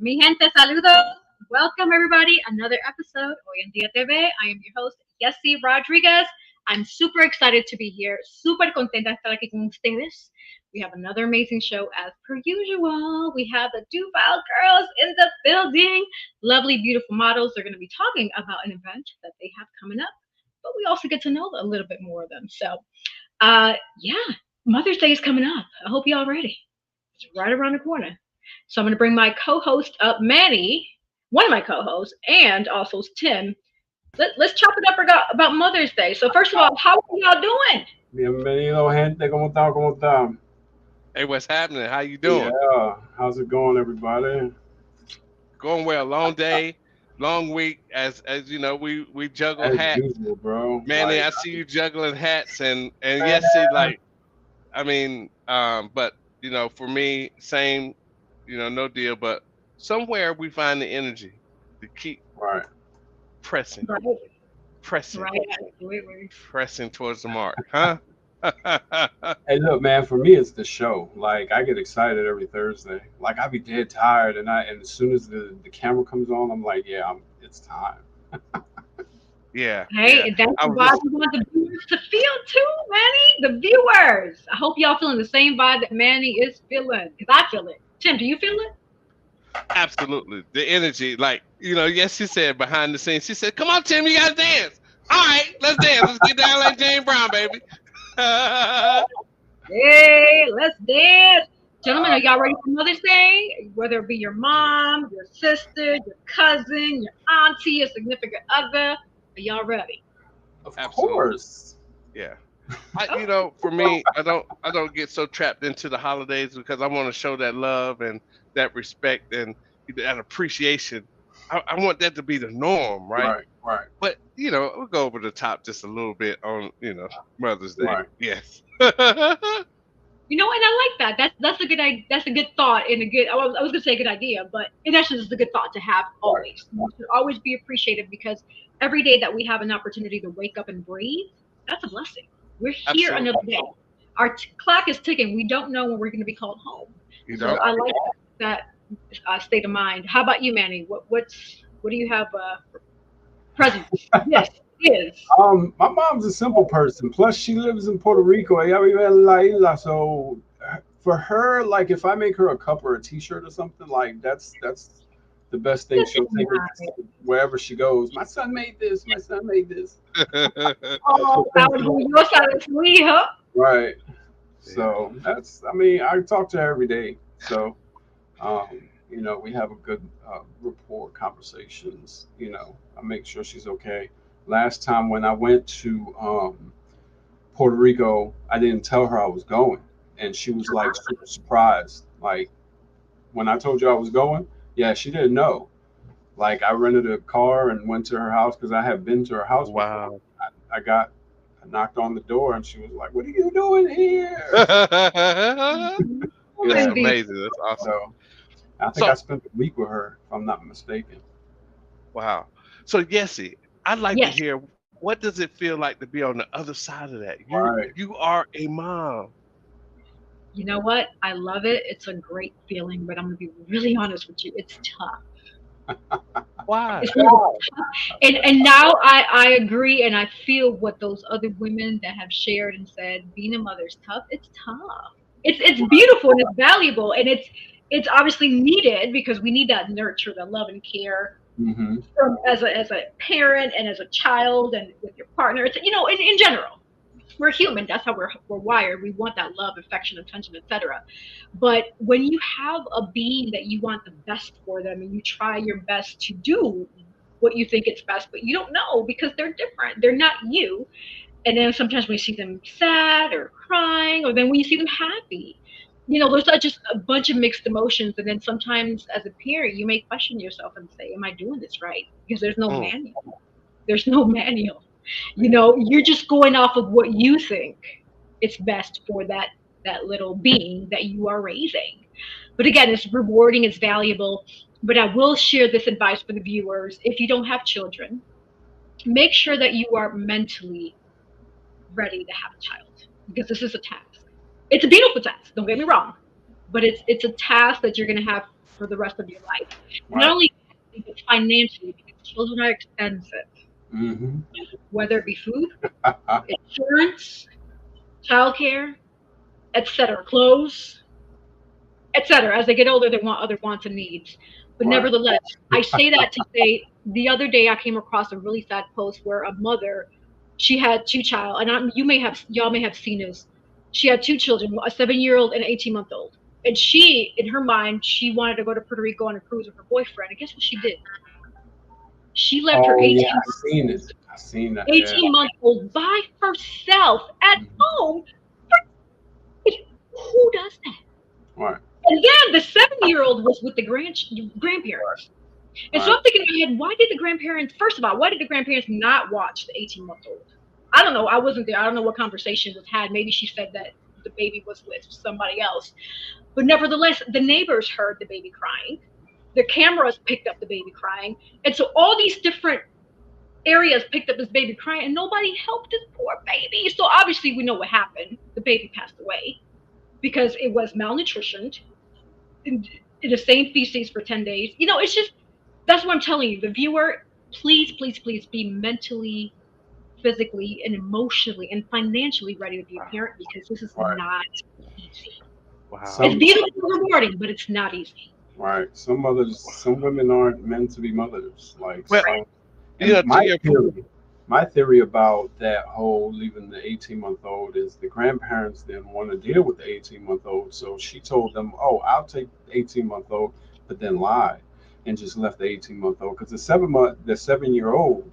Mi gente, saludos. Welcome, everybody. Another episode, Hoy en Día TV. I am your host, Yessi Rodriguez. I'm super excited to be here. Super contenta de estar aquí con ustedes. We have another amazing show as per usual. We have the Duval girls in the building. Lovely, beautiful models. They're going to be talking about an event that they have coming up, but we also get to know a little bit more of them. So, yeah, Mother's Day is coming up. I hope y'all ready. It's right around the corner. So I'm going to bring my co-host up, Manny, one of my co-hosts, and also Tim. Let's chop it up about Mother's Day. So first of all, how are y'all doing? Bienvenido, gente. ¿Cómo está? ¿Cómo está? Hey, what's happening? How you doing? Yeah. How's it going, everybody? Going well. Long day, long week. As you know, we juggle As hats. usual, bro. Manny, I see you juggling hats, and yes, see, like, I mean, but for me, same, no deal. But somewhere we find the energy to keep Right. pressing, Right, pressing, right, absolutely. pressing towards the mark, huh? Hey, look, man. For me, it's the show. Like, I get excited every Thursday. Like, I be dead tired, and as soon as the camera comes on, I'm like, yeah, it's time. Yeah, Hey, yeah. and that's I the was vibe just we want the viewers to feel too, Manny. The viewers. I hope y'all feeling the same vibe that Manny is feeling, because I feel it. Tim, do you feel it? absolutely the energy. Like, yes, she said behind the scenes. She said, "Come on, Tim, you gotta dance. All right, let's dance. Let's get down like James Brown, baby." Hey, let's dance. Gentlemen, are y'all ready for Mother's Day? Whether it be your mom, your sister, your cousin, your auntie, your significant other, are y'all ready? Of Absolutely. course. Yeah. I, Oh, for me, I don't get so trapped into the holidays because I want to show that love and that respect and that appreciation. I want that to be the norm, right? Right. Right. But we'll go over the top just a little bit on Mother's Day. Right. Yes. and I like that. That's a good that's a good thought and a good. I was gonna say a good idea, but in essence, it's a good thought to have Right. always. You should always be appreciative because every day that we have an opportunity to wake up and breathe, that's a blessing. We're here another Absolutely. day. Our clock is ticking. We don't know when we're going to be called home. You So don't. I like that state of mind. How about you, Manny? What do you have for presents? Yes, is. My mom's a simple person. Plus, she lives in Puerto Rico. Ella vive en la isla. So, for her, like, if I make her a cup or a T-shirt or something, like, that's the best thing. This is She'll take it nice. wherever she goes. My son made this. My son made this. Oh, So I would simple. do your side of the sweet, huh? Right. Yeah. So that's. I mean, I talk to her every day. So, we have a good rapport, conversations. I make sure she's okay. Last time when I went to Puerto Rico, I didn't tell her I was going, and she was like super surprised. Like when I told you I was going, yeah, she didn't know. Like I rented a car and went to her house because I had been to her house before. Wow. I knocked on the door and she was like, "What are you doing here?" Oh, That's Yeah. indeed. amazing. That's awesome. So I think I So, spent a week with her, if I'm not mistaken. wow. So, Yessie, I'd like to Yes. hear, what does it feel like to be on the other side of that? You Right. you are a mom. You know what? I love it. It's a great feeling, but I'm gonna be really honest with you. It's tough. Why? It's really tough. And now I agree and I feel what those other women that have shared and said being a mother is tough. It's tough. It's beautiful and it's valuable and it's obviously needed because we need that nurture, the love and care Hmm. from as a parent and as a child and with your partner. It's in general. We're human. That's how we're wired. We want that love, affection, attention, etc. But when you have a being that you want the best for them and you try your best to do what you think is best, but you don't know because they're different. They're not you. And then sometimes when you see them sad or crying, or then when you see them happy, there's not just a bunch of mixed emotions. And then sometimes as a parent, you may question yourself and say, "Am I doing this right?" Because there's no Mm, manual. There's no manual. You're just going off of what you think it's best for that little being that you are raising. But again, it's rewarding, it's valuable. But I will share this advice for the viewers. If you don't have children, make sure that you are mentally ready to have a child because this is a task. It's a beautiful task, don't get me wrong, but it's a task that you're going to have for the rest of your life. And not Right. only that, but financially, because children are expensive, Mm-hmm. whether it be food, insurance, childcare, etc., clothes, etc. As they get older, they want other wants and needs. But Right. nevertheless, I say that to say the other day I came across a really sad post where a mother, she had two child, and y'all may have seen this. She had two children, a 7-year-old and an 18-month-old. And she, in her mind, she wanted to go to Puerto Rico on a cruise with her boyfriend. And guess what she did? She left her Oh yeah, 18 I seen it. I seen that. Yeah. 18 month old by herself at Mhm. home. Who does that? Right. And then the 7-year-old was with the Right. grandparents. And so Right. I'm thinking in my head, why did the grandparents, first of all, why did the grandparents not watch the 18-month-old? I don't know. I wasn't there. I don't know what conversation was had. Maybe she said that the baby was with somebody else. But nevertheless, the neighbors heard the baby crying. The cameras picked up the baby crying. And so all these different areas picked up this baby crying, and nobody helped this poor baby. So obviously, we know what happened. The baby passed away because it was malnutritioned in the same feces for 10 days. It's just, that's what I'm telling you. The viewer, please, please, please be mentally, physically, and emotionally and financially ready to be a parent because this is Right. not easy. Wow. It's Some beautiful and rewarding, but it's not easy. right. Some mothers, some women aren't meant to be mothers. Like Well, some. you And know, to your point. my theory about that whole leaving the 18-month-old is the grandparents didn't want to deal with the 18-month-old, so she told them, "Oh, I'll take the 18-month-old," but then lied and just left the 18-month-old because the 7-year-old,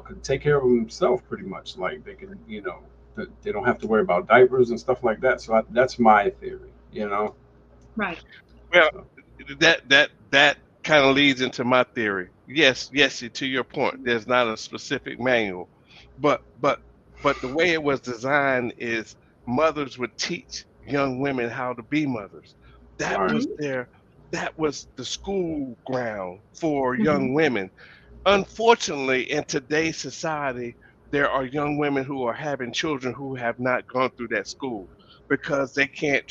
could take care of himself pretty much. Like they can, they don't have to worry about diapers and stuff like that. So that's my theory. Right. Well, So that kind of leads into my theory. Yes, yes, to your point, there's not a specific manual, but the way it was designed is mothers would teach young women how to be mothers. That right, was Hmm. their that was the school ground for Hmm. young women. Unfortunately, in today's society, there are young women who are having children who have not gone through that school because they can't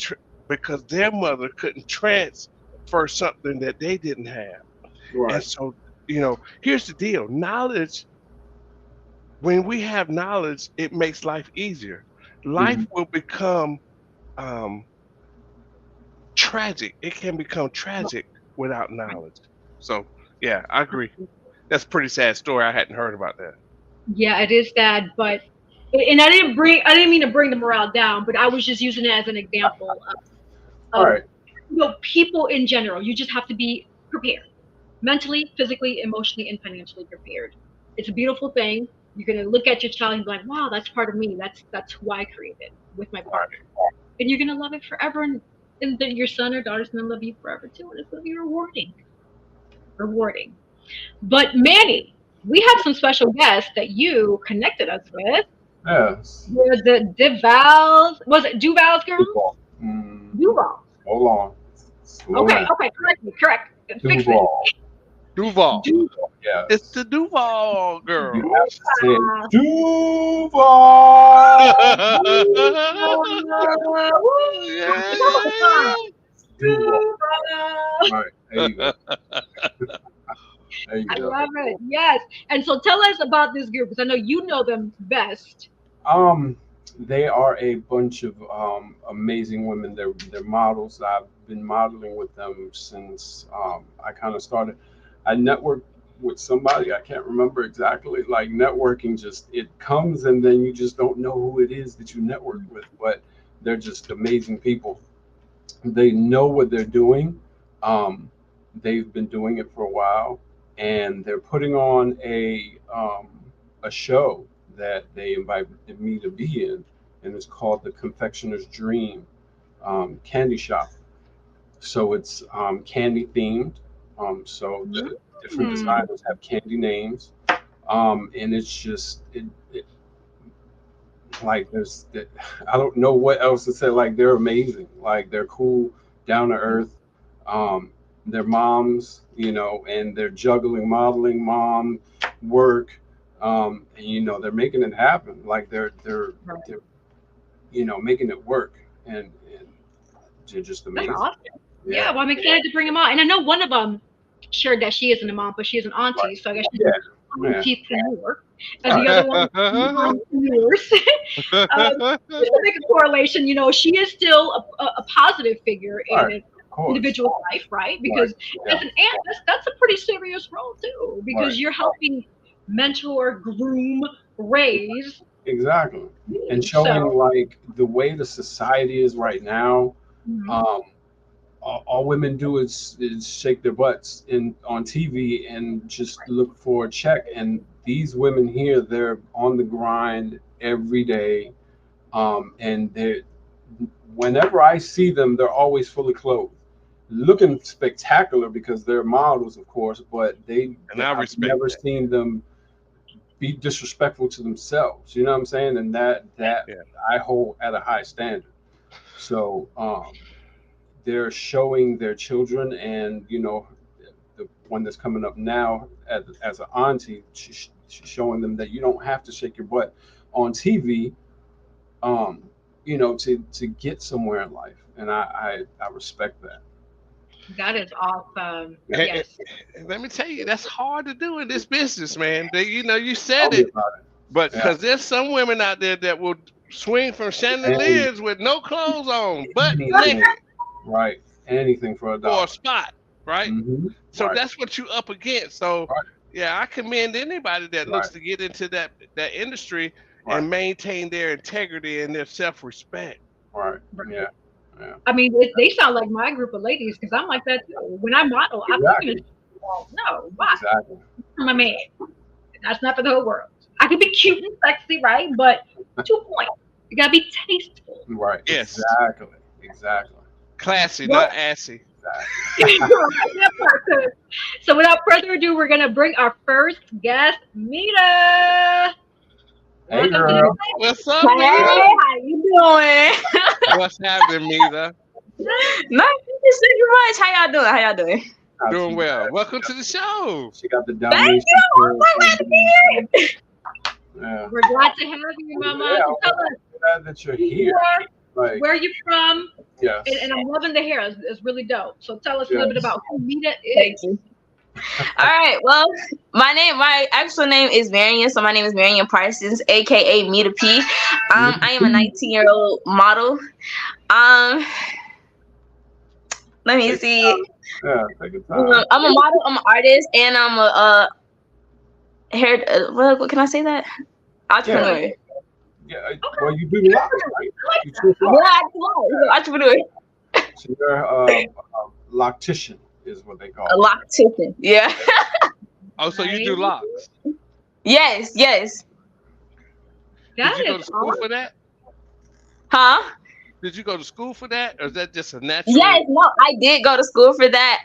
because their mother couldn't transfer something that they didn't have. And right. so, here's the deal. Knowledge, when we have knowledge, it makes life easier. Hmm. Life will become um, tragic. It can become tragic without knowledge. So, yeah, I agree. That's a pretty sad story. I hadn't heard about that. Yeah, it is sad, but and I didn't mean to bring the morale down, but I was just using it as an example All of right. people in general. You just have to be prepared, mentally, physically, emotionally, and financially prepared. It's a beautiful thing. You're gonna look at your child and be like, "Wow, that's part of me. That's who I created with my partner," and you're gonna love it forever. And then your son or daughter's gonna love you forever too, and it's gonna be rewarding. Rewarding. But Manny, we have some special guests that you connected us with. Yes. Were the Duval's, was it Duval's girls? Duval. Mm, Duval. hold on. Slow Okay, down. okay, correct me, correct. Fix it. Duval. Duval. Duval. It's the Yes. Duval You girls. have to say Duval. Duval. Yeah, Woo! Duval. Duval. Right. There you go. There you I go. love it. Yes. And so tell us about this group because I know you know them best. Um, they are a bunch of amazing women. They're models. I've been modeling with them since I kind of started. I networked with somebody. I can't remember exactly. Like networking, just it comes and then you just don't know who it is that you network with. But they're just amazing people. They know what they're doing. Um, they've been doing it for a while, and they're putting on a show that they invited me to be in, and it's called the Confectioner's Dream Candy Shop. So it's candy themed. So the different Mm. designers have candy names, and it's just it like I don't know what else to say. Like they're amazing. Like they're cool, down to earth. Um, they're moms, and they're juggling modeling, mom, work, and they're making it happen. Like they're making it work, and they're just That's amazing. awesome. Yeah, Yeah. well, I'm excited to bring them on. And I know one of them shared that she isn't a mom, but she is an Right. auntie. So I guess she's Yeah. an Yeah. entrepreneur. And the Right. other one is entrepreneurs. Just to make a correlation, she is still a positive figure in Right. an Of course. individual's life, right? Right. Because Yeah. as an aunt, that's a pretty serious role too, Right. because you're helping mentor, groom, raise Exactly. And you. showing So, like the way the society is right now. mhm, Um, all women do is shake their butts in on TV and just look for a check. And these women here, they're on the grind every day. And they, whenever I see them, they're always fully clothed, looking spectacular because they're models, of course. But And I I've respect never that. seen them be disrespectful to themselves. You know what I'm saying? And that Yeah. I hold at a high standard. So they're showing their children, and the one that's coming up now as an auntie, she's showing them that you don't have to shake your butt on TV, um, to get somewhere in life, and I respect that. that is awesome. Yeah, And Yes. let me tell you, that's hard to do in this business, man. You tell said me it, about but it. Yeah, because there's some women out there that will swing from and chandeliers with no clothes on, butt anything, naked right? Anything for a for a dollar. spot, right? So Right, that's what you up against. So right, yeah, I commend anybody that looks right, to get into that industry right, and maintain their integrity and their self respect. right. Yeah, yeah. I mean, they sound like my group of ladies because I'm like that too. When I model, I'm not going to Exactly, no, why? exactly. For my man. That's not for the whole world. I can be cute and sexy, right? But to a point. You gotta be tasteful. Right, Yes, exactly, exactly, classy, Well, not assy. exactly. that part too. So without further ado, we're gonna bring our first guest, Mita. Hey, Welcome to the girl. What's Hey, up, Mita? how you doing? What's happening, Mita? Nothing too much. How y'all doing? How y'all doing? Not Doing too well. bad. Welcome to the show. She got the Thank domination you. I'm skills. so glad to be here. Yeah. We're glad to have you, Mama. Yeah, So tell us I'm glad that you're who you here. are, Like, where you from, yes, and I'm loving the hair. It's really dope. So tell us a little bit yes. about who Mita Thank is. you. All right. Well, my actual name is Marion. So my name is Marion Parsons, aka Mita P. I am a 19-year-old model. Um, let me Take see. your time. Yeah, take your time. I'm a model. I'm an artist, and I'm a hair. What can I say that? Yeah, Entrepreneur. yeah. Well, you do lots, right? You choose Yeah, lots. entrepreneur. So you're a loctician, is what they A call it. loctician. Yeah. Oh, so you do Right? locks? Yes. Yes. Did That you go to is school awesome. for that? Huh? Did you go to school for that, or is that just a Yes, natural? no, I did go to school for that.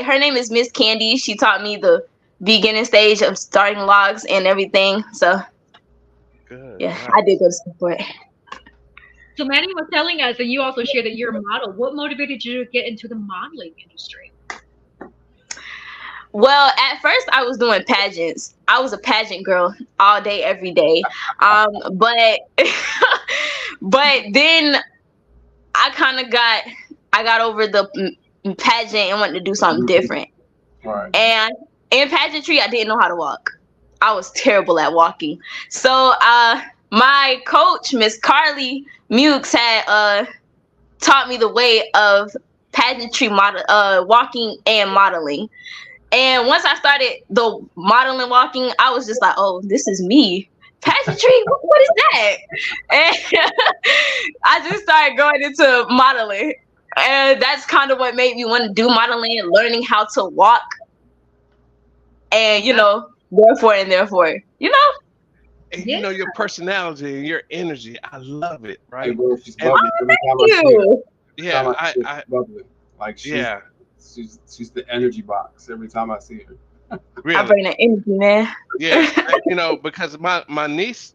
Her name is Miss Candy. She taught me the beginning stage of starting logs and everything. So Good, yeah, I did nice. go to school for it. So Manny was telling us, and you also shared that you're a model. What motivated you to get into the modeling industry? Well, at first I was doing pageants. I was a pageant girl all day, every day. But but then I got over the pageant and wanted to do something Mhm. different. Right. And in pageantry, I didn't know how to walk. I was terrible at walking. So my coach, Miss Carly Mukes, had taught me the way of pageantry walking and modeling. And once I started the modeling walking, I was just like, oh, this is me. Pageantry, what is that? And I just started going into modeling. And that's kind of what made me want to do modeling and learning how to walk. And, therefore, And Yeah. your personality and your energy, I love it, Hey, right? bro, she's And lovely. Every time I see her, you. every time yeah, I see her, she's lovely. Like yeah, she's the energy box every time I see her. I really, bring that energy, man. yeah. Because my niece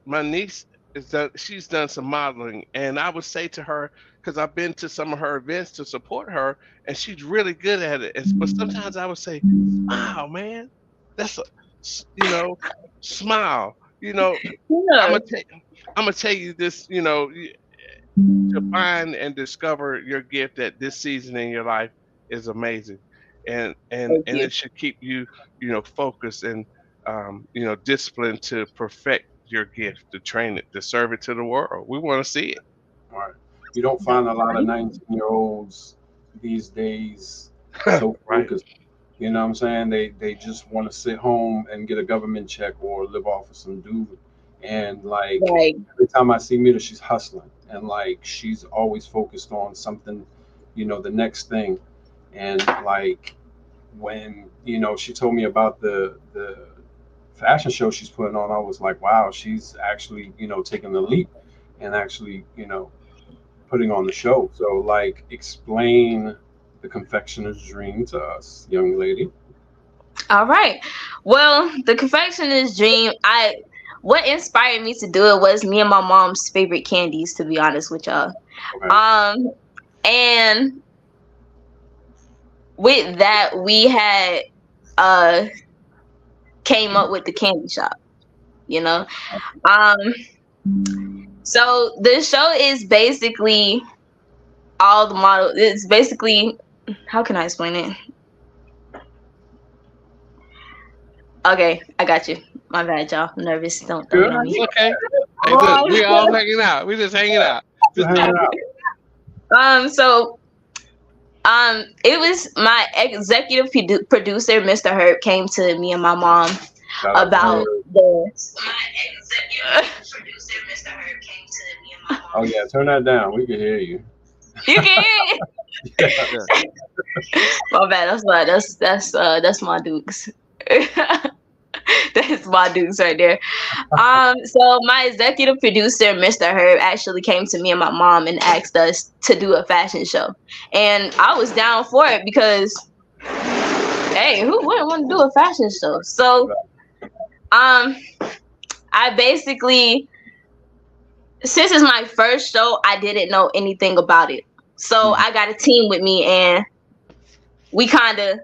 she's done some modeling, and I would say to her, because I've been to some of her events to support her, and she's really good at it. But sometimes I would say, "Wow, man, that's a, smile." I'm Yeah. gonna tell you this. to find and discover your gift at this season in your life is amazing, and you. it should keep you, focused and disciplined to perfect your gift, to train it, to serve it to the world. We want to see it. Right. You don't That's find a lot of right. 19-year-olds these days so Right. focused. You know what I'm saying? They just want to sit home and get a government check or live off of some dude. And like Right. every time I see Mita, she's hustling and like she's always focused on something, the next thing. And like when she told me about the fashion show she's putting on, I was like, wow, she's actually taking the leap and actually putting on the show. So like, explain the confectioner's dream to us, young lady. All right. Well, the confectioner's dream, what inspired me to do it was me and my mom's favorite candies, to be honest with y'all. Okay. And with that, we had uh came up with the candy shop, you know. So the show is basically all the model. It's basically, how can I explain it? Okay, I got you. My bad, y'all. I'm nervous. Don't Good. get on me. Okay. Hey, look, we all hanging out. We just hanging out. Just hanging out. So it was my executive producer, Mr. Herb, came to me and my mom Shout out to about her. the. My executive producer, Mr. Herb, came to me and my mom. Oh yeah, turn that down. We can hear you. You can hear it. My bad. That's my dukes. That's my dukes right there. So my executive producer, Mr. Herb, actually came to me and my mom and asked us to do a fashion show, and I was down for it because, hey, who wouldn't want to do a fashion show? So, I basically, since it's my first show, I didn't know anything about it. So I got a team with me, and we kind of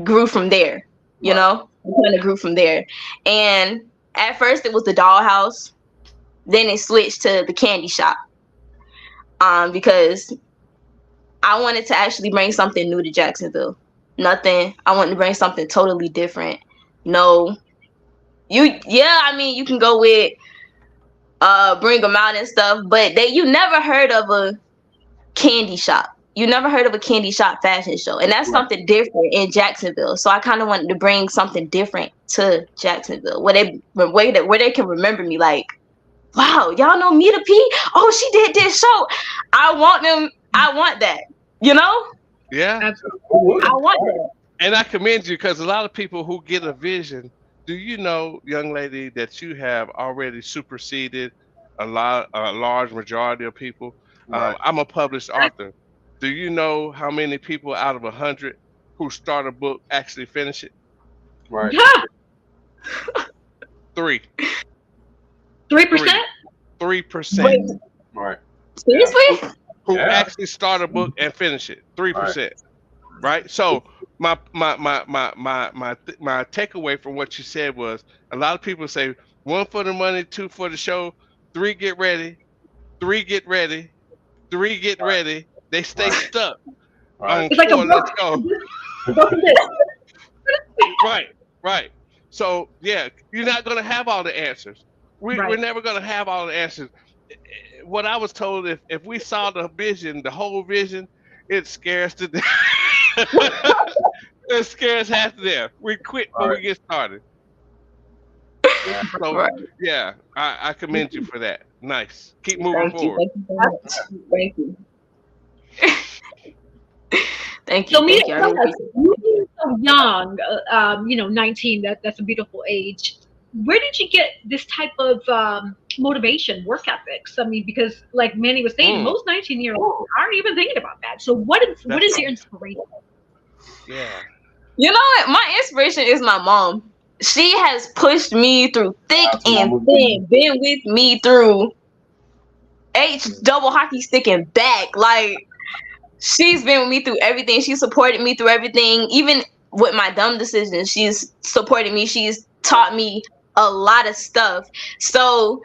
grew from there. You know, we kind of grew from there. And at first, it was the dollhouse. Then it switched to the candy shop. Because I wanted to actually bring something new to Jacksonville. I wanted to bring something totally different. No, you can go with bring them out and stuff, but you never heard of a candy shop. You never heard of a candy shop fashion show, and that's something different in Jacksonville. So I kind of wanted to bring something different to Jacksonville, where they can remember me. Like, wow, y'all know Mita P? Oh, she did this show. I want that. You know? Yeah. Absolutely. I want that. And I commend you, because a lot of people who get a vision, do you know, young lady, that you have already superseded a large majority of people? Right. I'm a published author. Do you know how many people out of 100 who start a book actually finish it? Right. Yeah. 3. 3%? 3%. Right. Seriously? Who Yeah. actually start a book and finish it? 3%. Right. So my takeaway from what you said was, a lot of people say 1 for the money, 2 for the show, 3 get ready, 3 get ready, 3 get ready. They stay stuck Right. on It's like 4. a Let's go. broken disc. Right. So yeah, you're not gonna have all the answers. We're Right. never gonna have all the answers. What I was told, if we saw the vision, the whole vision, it scares to death. It scares half to death. We quit when we get started. Yeah. So Right. yeah, I commend you for that. Nice. Keep moving forward. Thank you so much. Thank you. Thank you. So, Mita, Thank you. I tell really us, appreciate you being so young, 19, that's a beautiful age. Where did you get this type of motivation, work ethics? I mean, because like Manny was saying, most 19-year-olds aren't even thinking about that. So what is your inspiration? Yeah. You know what? My inspiration is my mom. She has pushed me through thick and thin, been with me through H double hockey stick and back. Like, she's been with me through everything. She supported me through everything. Even with my dumb decisions, she's supported me. She's taught me a lot of stuff. So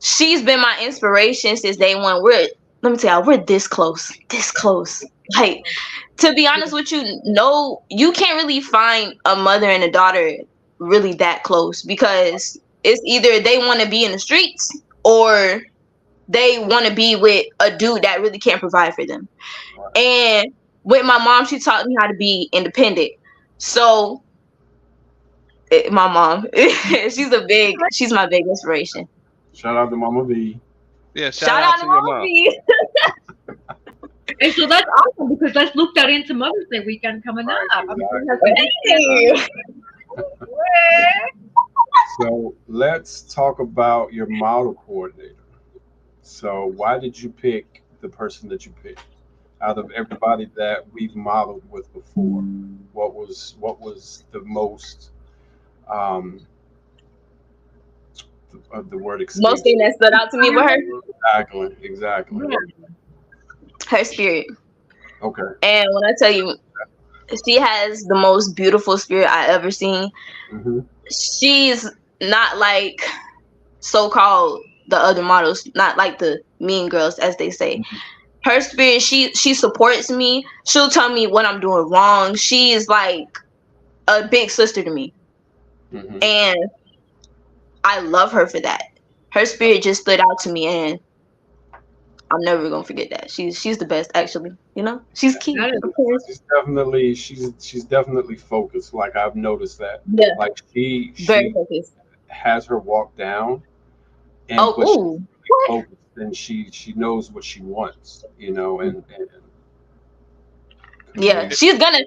she's been my inspiration since day one. Let me tell you, we're this close, this close. Like, to be honest with you, no, you can't really find a mother and a daughter really that close, because it's either they want to be in the streets or they want to be with a dude that really can't provide for them. Right. And with my mom, she taught me how to be independent. So my mom, she's my big inspiration. Shout out to Mama V. Yeah, Shout out to your Mama mom. V. And so that's awesome, because let's loop that into Mother's Day weekend coming Right, up. I mean, exactly. Hey. So let's talk about your model coordinator. So why did you pick the person that you picked out of everybody that we've modeled with before? What was the most um the word Most thing that stood out to me with her, exactly. her spirit. Okay. And when I tell you, she has the most beautiful spirit I ever seen. Hmm. She's not like so-called the other models, not like the mean girls, as they say. Her spirit, she supports me. She'll tell me what I'm doing wrong. She is like a big sister to me. Hmm. And I love her for that. Her spirit just stood out to me, and I'm never gonna forget that. She's the best, actually. You know, she's cute. That is Of course. She's definitely focused. Like I've noticed that. Yeah, Like very she focused. has her walk down, and Oh, but she's ooh, really focused, and she knows what she wants, and yeah. convey. She's gonna.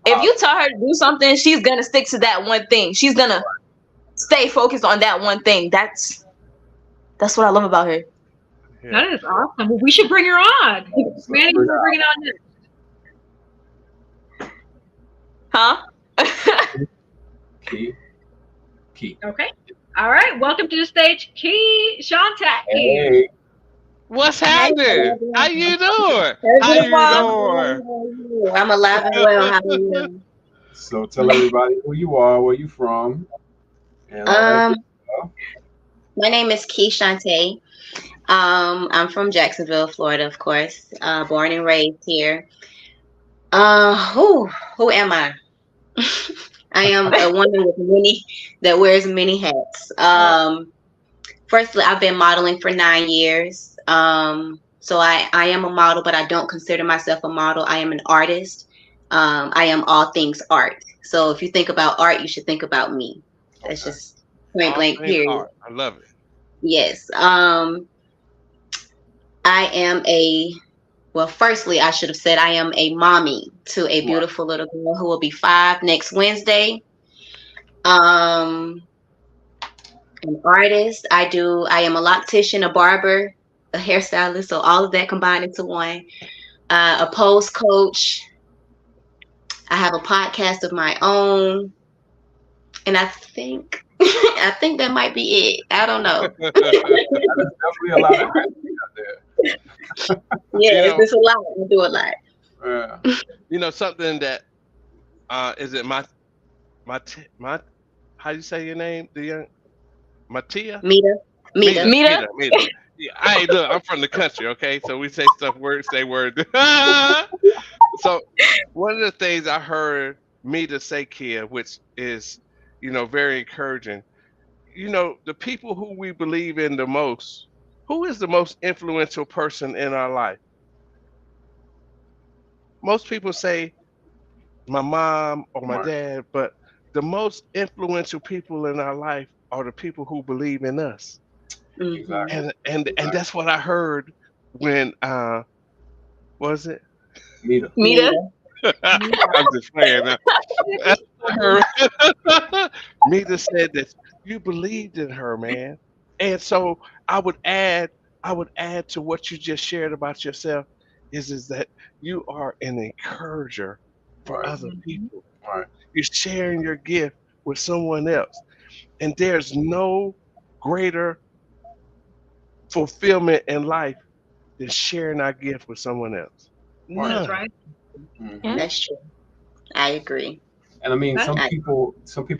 If you tell her to do something, she's gonna stick to that one thing. She's gonna stay focused on that one thing. That's what I love about her. Yeah. that is awesome. Well, we should bring her on. So Manny, bring we're her bringing on next. Huh? Key. Key. Okay. All right. Welcome to the stage, Key Shontak. Hey. What's Hey, happening? hello, How everyone. you doing? Hey, How beautiful. you doing? I'm alive and well. How are you? So tell everybody who you are, where you from, and all that Um, good stuff. my name is Key Shante. I'm from Jacksonville, Florida, of course. Born and raised here. Who am I? I am a woman with many that wears many hats. All right. Firstly, I've been modeling for 9 years. So I am a model, but I don't consider myself a model. I am an artist. I am all things art. So if you think about art, you should think about me. That's Okay. just point All blank, things period. art. I love it. Yes. I am well, firstly, I should have said I am a mommy to a Right. beautiful little girl who will be 5 next Wednesday. Um, an artist. I am a loctician, a barber, a hairstylist. So all of that combined into one. A pose coach. I have a podcast of my own. And I think I think that might be it. I don't know. There's definitely a lot of acting out there. Yes, know, it's a lot. I do a lot. Yeah. Something that is it my how you say your name? The young Matia? Mita. Mita. Mita? Mita. Yeah, look, I'm from the country, okay? So we say stuff word, say word. So one of the things I heard Mita say, Kia, which is, very encouraging. The people who we believe in the most, who is the most influential person in our life? Most people say my mom or my Right. dad, but the most influential people in our life are the people who believe in us. Mhm. Exactly. And Exactly. that's what I heard when was it? Mita. Mita? I'm just playing now. That's what I heard. Mita said that you believed in her, man. And so I would add to what you just shared about yourself is that you are an encourager for Right. other people. Right. You're sharing your gift with someone else. And there's no greater fulfillment in life than sharing our gift with someone else. Right. That's None. right. Hmm. That's true. I agree. And I mean, That some I, people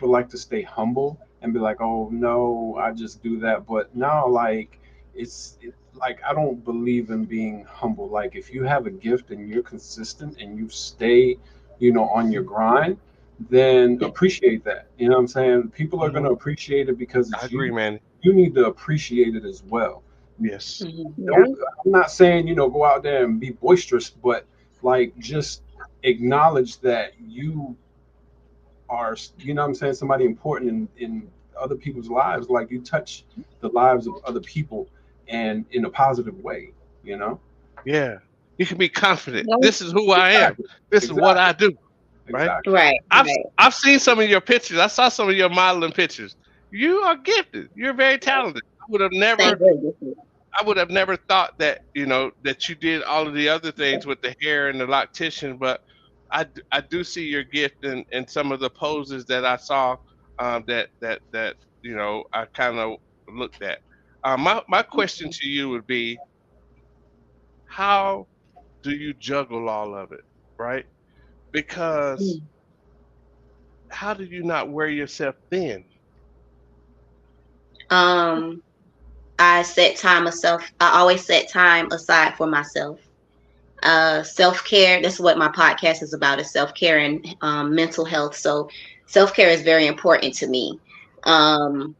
like to stay humble and be like, "Oh no, I just do that." But no, like like I don't believe in being humble. Like if you have a gift and you're consistent and you stay, on your grind, then appreciate that. You know what I'm saying? People are going to appreciate it because I it's agree, you. man. You need to appreciate it as well. Yes. Yeah. Don't, I'm not saying, go out there and be boisterous, but like just acknowledge that you are, what I'm saying, somebody important in other people's lives. Like you touch the lives of other people and in a positive way, you know? Yeah. You can be confident. Yeah. This is who I am. Exactly. This is what I Exactly. do. Right. Exactly. Right. I've Right. I've seen some of your pictures. I saw some of your modeling pictures. You are gifted. You're very talented. Thank you. I would have never thought that, that you did all of the other things with the hair and the loctician, but I do see your gift in some of the poses that I saw, that I kind of looked at. My question to you would be, how do you juggle all of it, right? Because how do you not wear yourself thin? Um, I set time myself. I always set time aside for myself. Self-care. That's what my podcast is about, is self-care and mental health. So self-care is very important to me. Um,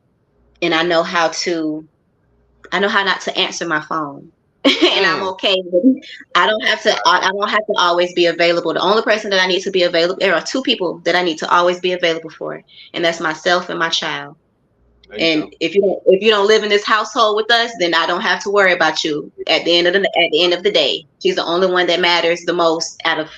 and I know how not to answer my phone. And I'm Mm, okay with, I don't have to always be available. The only person that I need to be available, there are two people that I need to always be available for, and that's myself and my child. There you And go. if you don't live in this household with us, then I don't have to worry about you at the end of the day. She's the only one that matters the most out of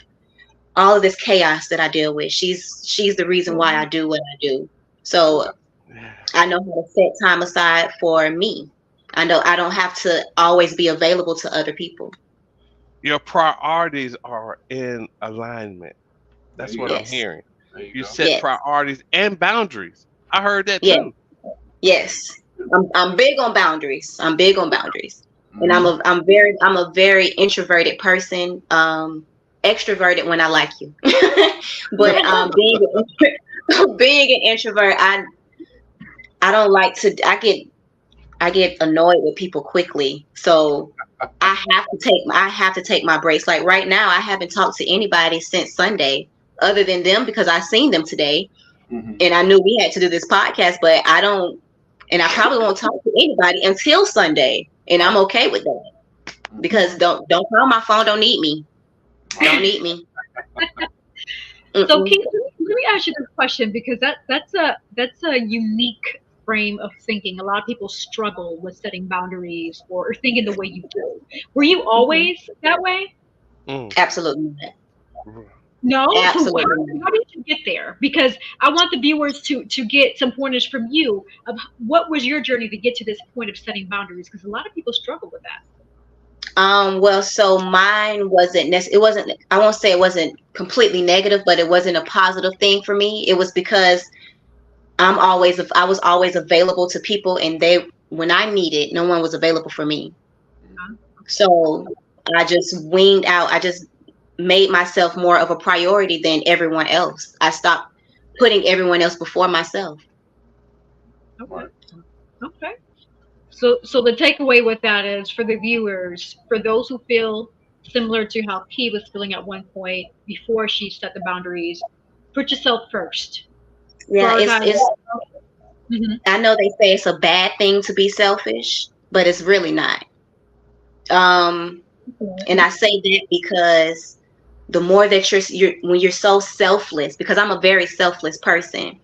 all of this chaos that I deal with. She's the reason why I do what I do. So yeah. I know how to set time aside for me. I know I don't have to always be available to other people. Your priorities are in alignment. There That's you what I'm go. Yes. hearing. There you You go. set Yes. priorities and boundaries. I heard that Yes. too. Yes. I'm big on boundaries. I'm big on boundaries. And Hmm. I'm a very introverted person. Extroverted when I like you. But being an introvert, I don't like to I get annoyed with people quickly. So I have to take my breaks. Like right now, I haven't talked to anybody since Sunday, other than them because I seen them today, Hmm. and I knew we had to do this podcast. But I don't, and I probably won't talk to anybody until Sunday, and I'm okay with that Hmm. because don't call my phone. Don't need me. Don't need me. So, Mm-mm. King, let me ask you this question because that's a unique frame of thinking. A lot of people struggle with setting boundaries or thinking the way you do. Were you Mhm. always that way? Mm. Absolutely not. No. So Absolutely not. how did you get there? Because I want the viewers to get some pointers from you of what was your journey to get to this point of setting boundaries. Because a lot of people struggle with that. Well, so mine wasn't. It wasn't. I won't say it wasn't completely negative, but it wasn't a positive thing for me. It was because I was always available to people, and when I needed, no one was available for me. So I just winged out. I just made myself more of a priority than everyone else. I stopped putting everyone else before myself. Okay. Right. Okay. So the takeaway with that is for the viewers, for those who feel similar to how P was feeling at one point before she set the boundaries, put yourself first. Yeah, it's Prioritize. it's. Hmm. I know they say it's a bad thing to be selfish, but it's really not. Um, and I say that because the more that you're when you're so selfless, because I'm a very selfless person.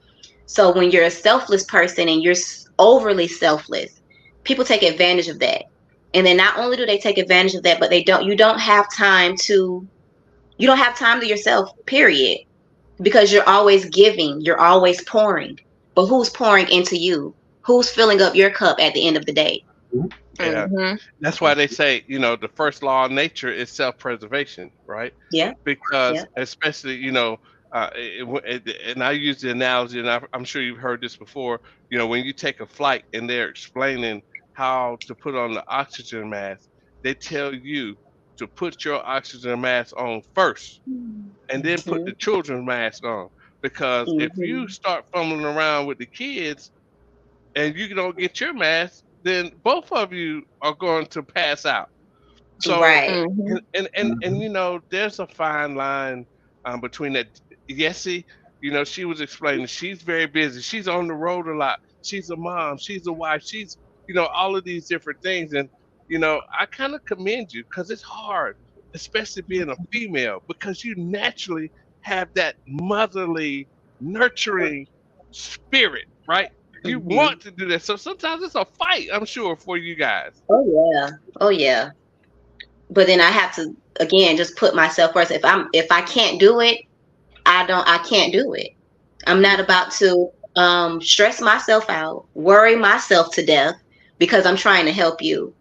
So when you're a selfless person and you're overly selfless, people take advantage of that. And then not only do they take advantage of that, but you don't have time to yourself, period. Because you're always giving, you're always pouring. But who's pouring into you? Who's filling up your cup at the end of the day? Mhm. Yeah. Hmm. That's why they say, the first law of nature is self-preservation, right? Yeah, yeah. Because especially, and I use the analogy, and I'm sure you've heard this before. When you take a flight and they're explaining how to put on the oxygen mask, they tell you to put your oxygen mask on first, and then put Hmm. the children's mask on. Because if you Hmm. start fumbling around with the kids and you don't get your mask, then both of you are going to pass out. So Right. and there's a fine line between that. Yessie, she was explaining she's very busy. She's on the road a lot. She's a mom. She's a wife. She's all of these different things, and I kind of commend you because it's hard, especially being a female, because you naturally have that motherly, nurturing spirit, right? You Hmm. want to do that, so sometimes it's a fight. I'm sure for you guys. Oh yeah. Oh yeah. But then I have to again just put myself first. If I can't do it, I can't do it. I'm not about to stress myself out, worry myself to death because I'm trying to help you.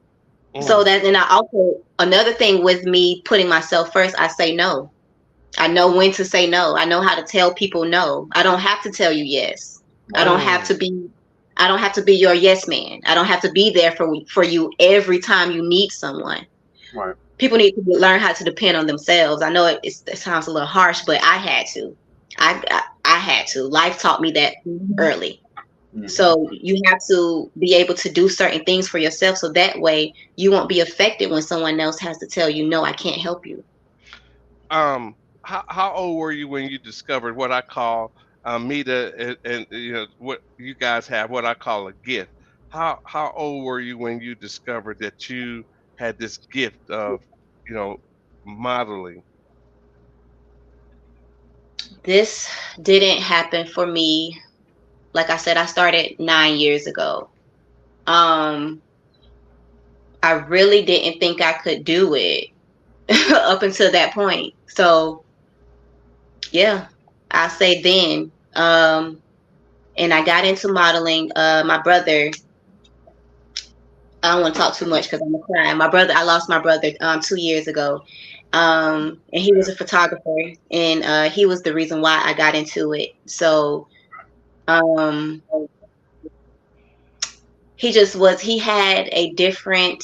So Mm, that, and I also, another thing with me putting myself first, I say no. I know when to say no. I know how to tell people no. I don't have to tell you yes. I don't have mm. to be I don't have to be your yes man. I don't have to be there for you every time you need someone. Right. People need to learn how to depend on themselves. I know it sounds a little harsh, but I had to. I had to. Life taught me that early. Hmm. So you have to be able to do certain things for yourself, so that way you won't be affected when someone else has to tell you, no, I can't help you. How old were you when you discovered what I call Mita, and what you guys have, what I call a gift? How old were you when you discovered that you had this gift of you know modeling? This didn't happen for me. Like I said, I started 9 years ago. Um, I really didn't think I could do it up until that point. So yeah, I say then. And I got into modeling. My brother, I don't want to talk too much because I'm gonna cry. My brother, I lost my brother 2 years ago. And he was a photographer, and he was the reason why I got into it. So um, he just was. He had a different.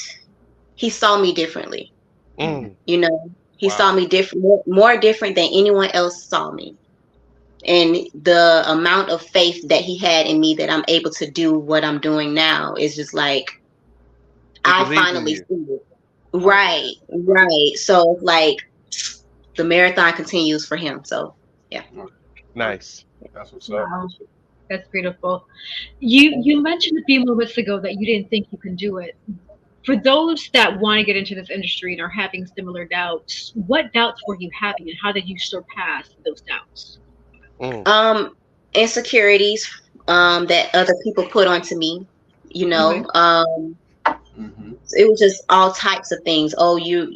He saw me differently. Mm, You know, he saw wow. me different, more different than anyone else saw me. And the amount of faith that he had in me that I'm able to do what I'm doing now is just like He I believed in finally you. see it. Okay. Right, right. So like the marathon continues for him. So yeah. Right. Right. Nice. That's what's up. Wow, that's beautiful. You mentioned a few moments ago that you didn't think you can do it. For those that want to get into this industry and are having similar doubts, what doubts were you having and how did you surpass those doubts? Mm, Um, insecurities that other people put onto me. You Okay. know, Hmm. it was just all types of things. Oh, you're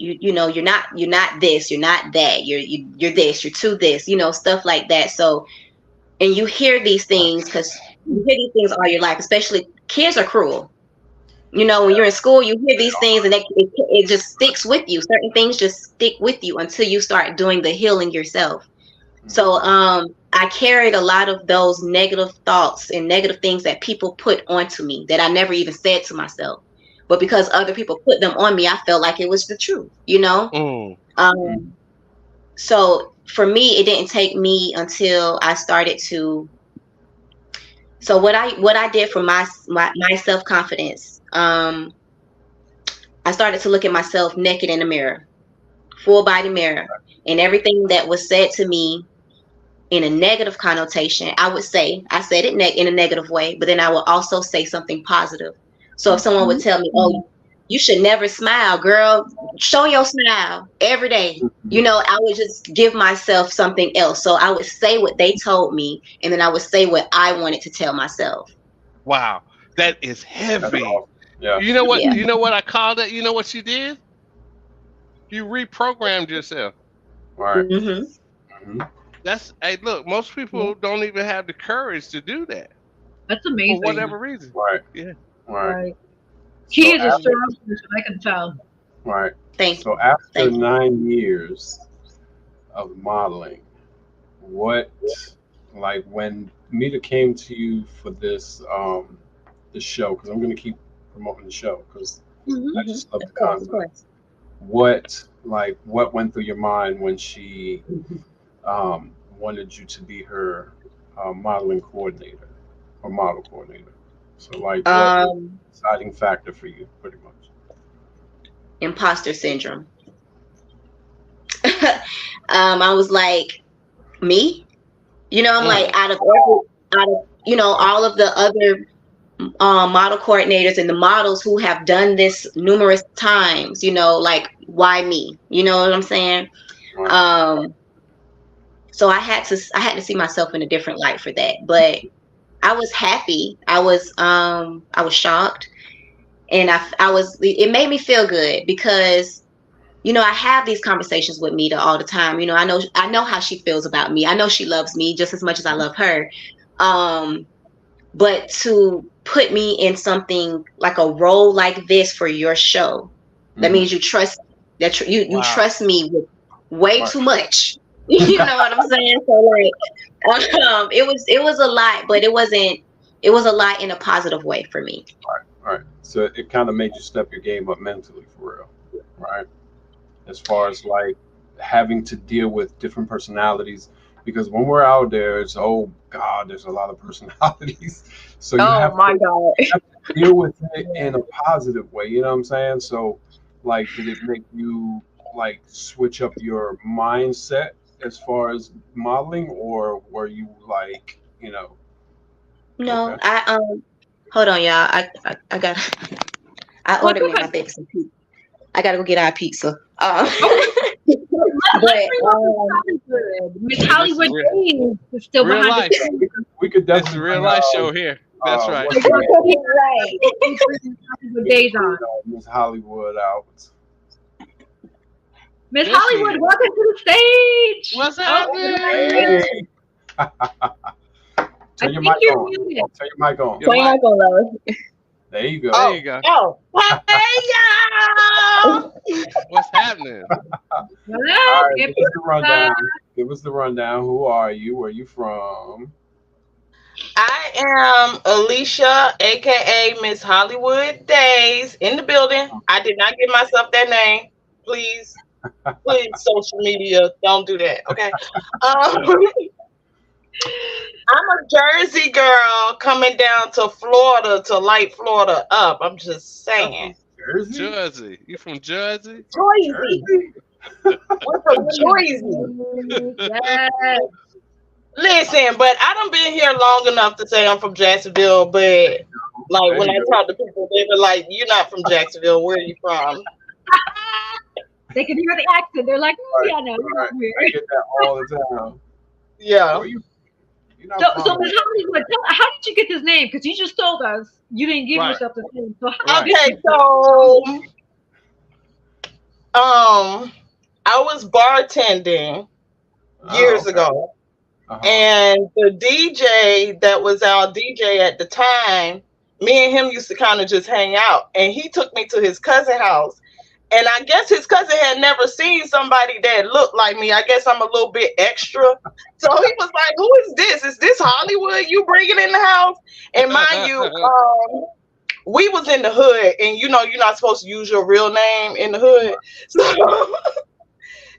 not this, you're not that, you're this, you're to this, stuff like that. So, and you hear these things because you hear these things all your life. Especially kids are cruel. When you're in school, you hear these things, and it just sticks with you. Certain things just stick with you until you start doing the healing yourself. So, Hmm. I carried a lot of those negative thoughts and negative things that people put onto me that I never even said to myself. But because other people put them on me, I felt like it was the truth. mm, Um, so for me, it didn't take me until I started to. So what I did for my self confidence, I started to look at myself naked in the mirror, full body mirror, and everything that was said to me in a negative connotation, I said it in a negative way, but then I would also say something positive. So if someone would tell me, "Oh, you should never smile, girl. Show your smile every day." Hmm. I would just give myself something else. So I would say what they told me, and then I would say what I wanted to tell myself. wow. That is That's heavy. awesome. Yeah. You know what? Yeah. You know what I call that? You know what you did? You reprogrammed yourself. Right. Hmm. Hmm. That's hey, look. Most people don't even have the courage to do that That's for amazing. whatever reason. Right. Yeah. Right. Right. He So is a after, strong person, I can tell. right. Thank So you. after Thank you. 9 years of modeling, what, like when Mita came to you for this show, because I'm gonna keep promoting the show because I Hmm. just love the Of course, of concept. course. What went through your mind when she wanted you to be her modeling coordinator or model coordinator? So, like, what was Um, the deciding factor for you, pretty much? Imposter syndrome. I was like, me? I'm like, Mm. out of all of the other model coordinators and the models who have done this numerous times, like, why me? You know what I'm saying? Right. Um, so I had to see myself in a different light for that. But I was happy. I was shocked, and it made me feel good because I have these conversations with Mita all the time. I know how she feels about me. I know she loves me just as much as I love her. Um, but to put me in something like a role like this for your show, that Mm-hmm. means you trust you Wow. trust me with way Right. too much. You know what I'm saying? So like, it was a lot, but it wasn't. It was a lot in a positive way for me. Right. So it kind of made you step your game up mentally, for real. Right. As far as like having to deal with different personalities, because when we're out there, it's, oh God, there's a lot of personalities. So you Oh have my to God. deal with it in a positive way. You know what I'm saying? So, like, did it make you like switch up your mindset as far as modeling, or were you like, No, okay, hold on, y'all. I got. I Well, ordered go me and my ahead. baby some pizza. I gotta go get our pizza. okay, Okay, let's But bring up Miss Hollywood. Miss This is Hollywood Days is still real behind the life. scenes. we could This is a definitely real bring life show here. That's right. what's So her we're name? right. Miss Hollywood We could Days bring on. Miss Hollywood out. Miss There she Hollywood, is. welcome to the stage. What's Oh, happening? Hey, I turn your think mic you're on. muted. Turn your mic on. Your Turn your mic. mic on, Lois. There you go. There you Oh, go. oh, hey y'all! What's happening? Hello, All right, give give me us the rundown. Give us the rundown. Who are you? Where you from? I am Alicia, aka Miss Hollywood Days, in the building. I did not give myself that name. Please, please, social media, don't do that. Okay. I'm a Jersey girl coming down to Florida to light Florida up. I'm just You're saying. from Jersey? Jersey. You from Jersey? From Jersey. Jersey? We're from Jersey. yes. Listen, but I done been here long enough to say I'm from Jacksonville, but like There when I you go. talk to people, they were like, "You're not from Jacksonville. Where are you from?" They can hear the accent. They're like, Right, yeah, no, we're right. from here. I get that all the time. Yeah. Where you? You're not So from Miss Hollywood, how did you get this name? Because you just told us you didn't give Right. yourself this name. So how Right. did Okay, you? so I was bartending Oh, years okay. ago, Uh-huh. and the DJ that was our DJ at the time, me and him used to kind of just hang out, and he took me to his cousin's house. And I guess his cousin had never seen somebody that looked like me. I guess I'm a little bit extra. So he was like, "Who is this? Is this Hollywood you bringing in the house?" And mind you, we was in the hood, and you're not supposed to use your real name in the hood. So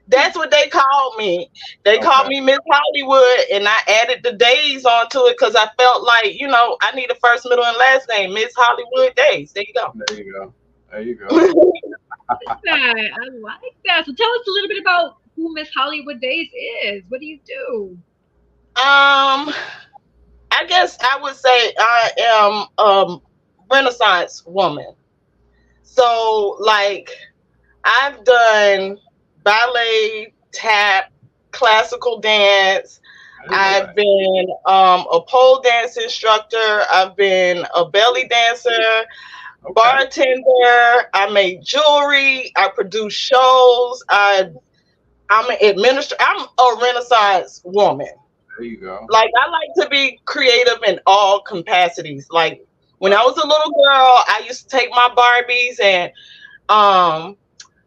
that's what they called me. They called Okay. me Miss Hollywood, and I added the days onto it because I felt like, I need a first, middle, and last name, Miss Hollywood Days. There you There you go. There you go. go. That? I like that. So tell us a little bit about who Miss Hollywood Days is. What do you do? I guess I would say I am Renaissance woman. So like I've done ballet, tap, classical dance. I didn't know I've that. been a pole dance instructor. I've been a belly dancer, Okay. bartender. I make jewelry. I produce shows. I'm an administrator. I'm a Renaissance woman. There you go. Like I like to be creative in all capacities. Like when I Right. was a little girl, I used to take my Barbies and um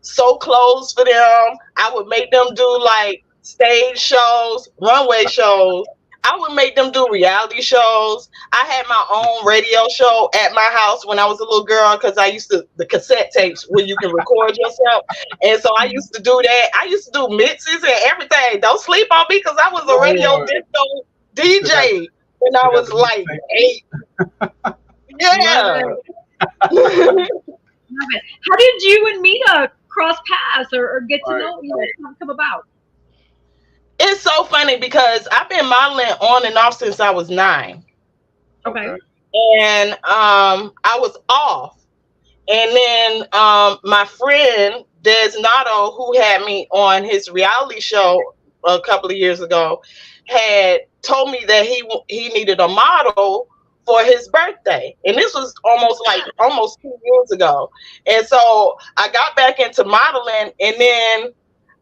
sew clothes for them. I would make them do like stage shows, runway shows. I would make them do reality shows. I had my own radio show at my house when I was a little girl because I used to the cassette tapes where you can record yourself, and so I used to do that. I used to do mixes and everything. Don't sleep on me because I was a radio Lord. disco Still got, DJ when I still got was the like mixtape. 8. Love Yeah. it. Love it. How did you and Mita cross paths or get to Right. know, come about? It's so funny because I've been modeling on and off since I was 9. Okay. Okay. And I was off. And then my friend Desnato, who had me on his reality show a couple of years ago, had told me that he needed a model for his birthday, and this was almost 2 years ago. And so I got back into modeling, and then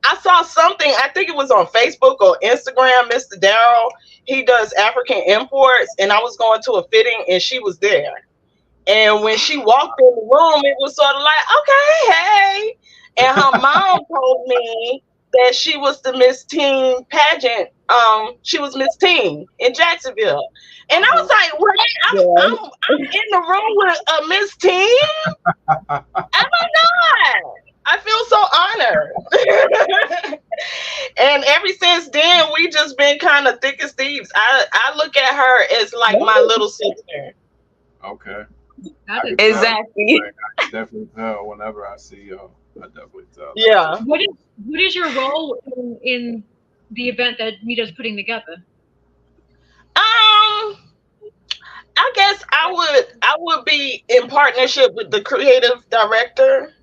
I saw something. I think it was on Facebook or Instagram. Mr. Darrell, he does African imports, and I was going to a fitting, and she was there. And when she walked in the room, it was sort of like, okay, hey. And her mom told me that she was the Miss Teen pageant. She was Miss Teen in Jacksonville. And I was like, wait, I'm in the room with a Miss Teen? Oh my God. I feel so honored. And ever since then, we just been kind of thick as thieves. I look at her as like my little sister. Okay. That I is can tell. Exactly. Like, I can definitely tell whenever I see y'all. I definitely tell. Yeah. what is your role in the event that Mita's putting together? I guess I would be in partnership with the creative director.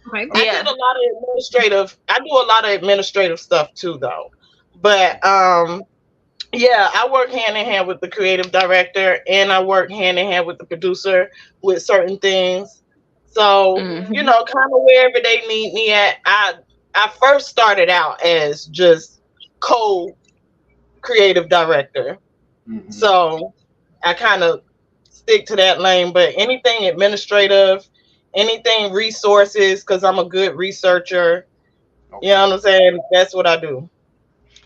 Okay. I Yeah. did a lot of administrative. I do a lot of administrative stuff too, though. But yeah, I work hand in hand with the creative director, and I work hand in hand with the producer with certain things. So Hmm. kind of wherever they need me at. I first started out as just co creative director, Mm-hmm. so I kind of stick to that lane. But anything administrative, anything resources, because I'm a good researcher. You Okay. know what I'm saying? That's what I do.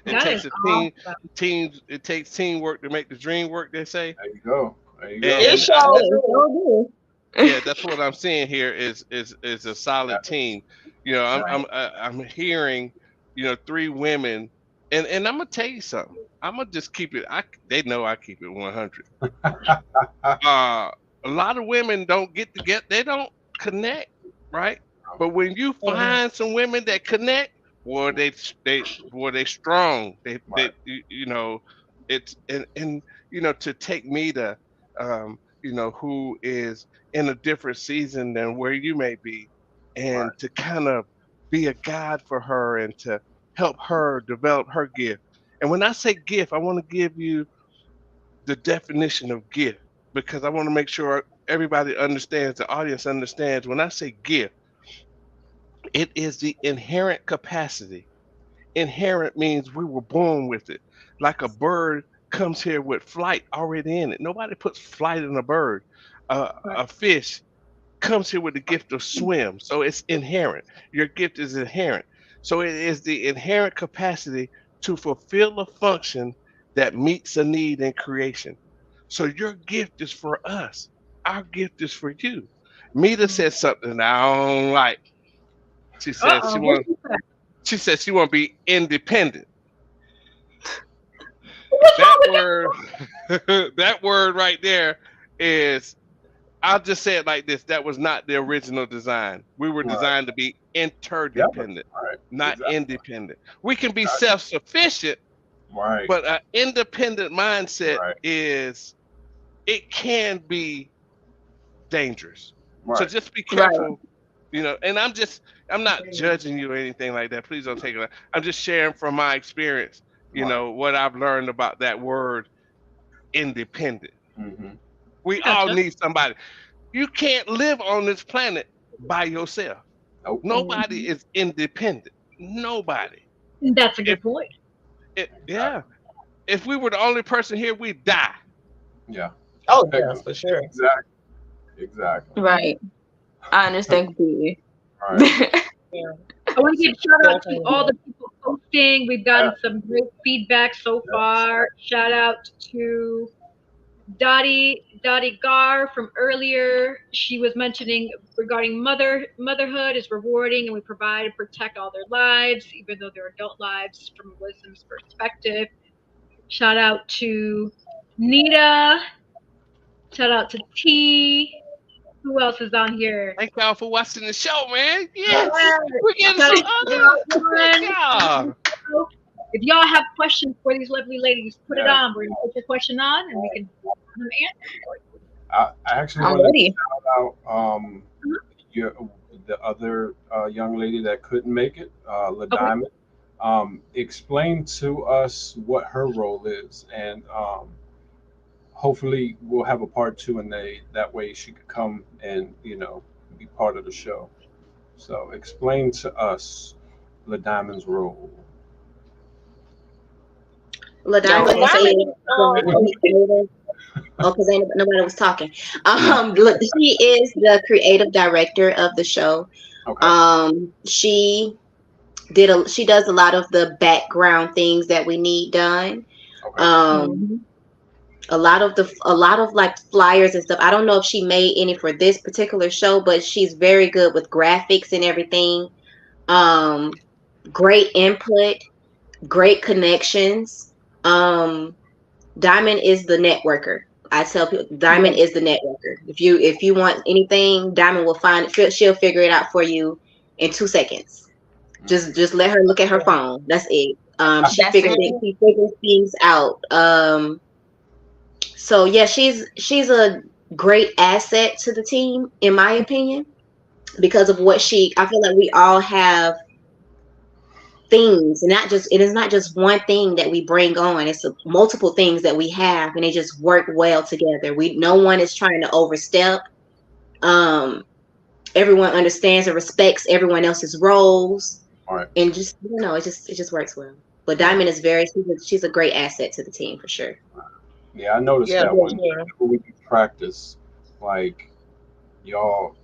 It That is takes a awesome. it takes teamwork to make the dream work, they say. There you go. There you And, go. It and I, sure that, Yes, do. so do. yeah, that's what I'm seeing here is a solid Yes. team. You know, I'm Right. I'm I'm hearing, three women, and I'm gonna tell you something. I'm gonna just keep it. They know I keep it 100. Uh, a lot of women don't they don't connect, right? But when you Mhm. find some women that connect, well, they strong. Right. It's and to take me to who is in a different season than where you may be, Right. and to kind of be a guide for her and to help her develop her gift. And when I say gift, I want to give you the definition of gift because I want to make sure everybody understands, the audience understands. When I say gift, it is the inherent capacity. Inherent means we were born with it. Like a bird comes here with flight already in it. Nobody puts flight in a bird. Right. A fish comes here with the gift of swim. So it's inherent. Your gift is inherent. So it is the inherent capacity to fulfill a function that meets a need in creation. So your gift is for us. Our gift is for you. Mita said something I don't like. She said Uh-oh. What she said? she said she want to be independent. What's wrong That with that? word that word right there is, I'll just say it like this. That was not the original design. We were Right. designed to be Yep. interdependent, Right. not Exactly. independent. We can be Exactly. self-sufficient, Right. but an independent mindset Right. it can be dangerous. So Right. just be Right. careful, and I'm not judging you or anything like that. Please don't take it. I'm just sharing from my experience, Right. what I've learned about that word independent. Mm-hmm. We I all gotcha. need somebody. You can't live on this planet by yourself. Nope. Nobody Mhm. is independent. Nobody. That's a If good point. yeah, if we were the only person here, we'd die. Yeah. Oh yeah, Ex- for sure. Exactly. Exactly. Right. I understand completely. Right. Yeah, I want to give a shout out to all definitely. the people posting. We've Yeah. gotten some great feedback so Yes. far. Shout out to Dottie Gar from earlier. She was mentioning regarding motherhood is rewarding and we provide and protect all their lives, even though they're adult lives from a wisdom's perspective. Shout out to Nita Shout out to T. Who else is on here? Thank y'all for watching the show, man. Yeah. Yes, we're getting Shout some out to other. Thank y'all. y'all. If y'all have questions for these lovely ladies, put it Yeah. on. We're gonna put your question on, and we can them I actually I'm wanted to ready. shout out your the other young lady that couldn't make it, La Okay. Diamond. Explain to us what her role is, and hopefully we'll have a part two, and that way she could come and be part of the show. So explain to us La Diamond's role. LaDiamond So is Diamond, the creator. Oh, because ain't nobody was talking. Look, she is the creative director of the show. Okay. She does a lot of the background things that we need done. Okay. Um, a lot of like flyers and stuff. I don't know if she made any for this particular show, but she's very good with graphics and everything. Um, Great input, great connections. Um, Diamond is the networker. I tell people Diamond is the networker. If you want anything, Diamond will find it. She'll figure it out for you in 2 seconds. Just let her look at her phone. That's it. She That's figures it. she figures things out. So yeah, she's a great asset to the team, in my opinion, because of what I feel like we all have things, and not just it is not just one thing that we bring on. It's multiple things that we have, and they just work well together. No one is trying to overstep. Um, Everyone understands and respects everyone else's roles, All right. and just it just works well. But Diamond is she's a great asset to the team for sure. Yeah, I noticed yeah, that for when sure. we do practice, like y'all,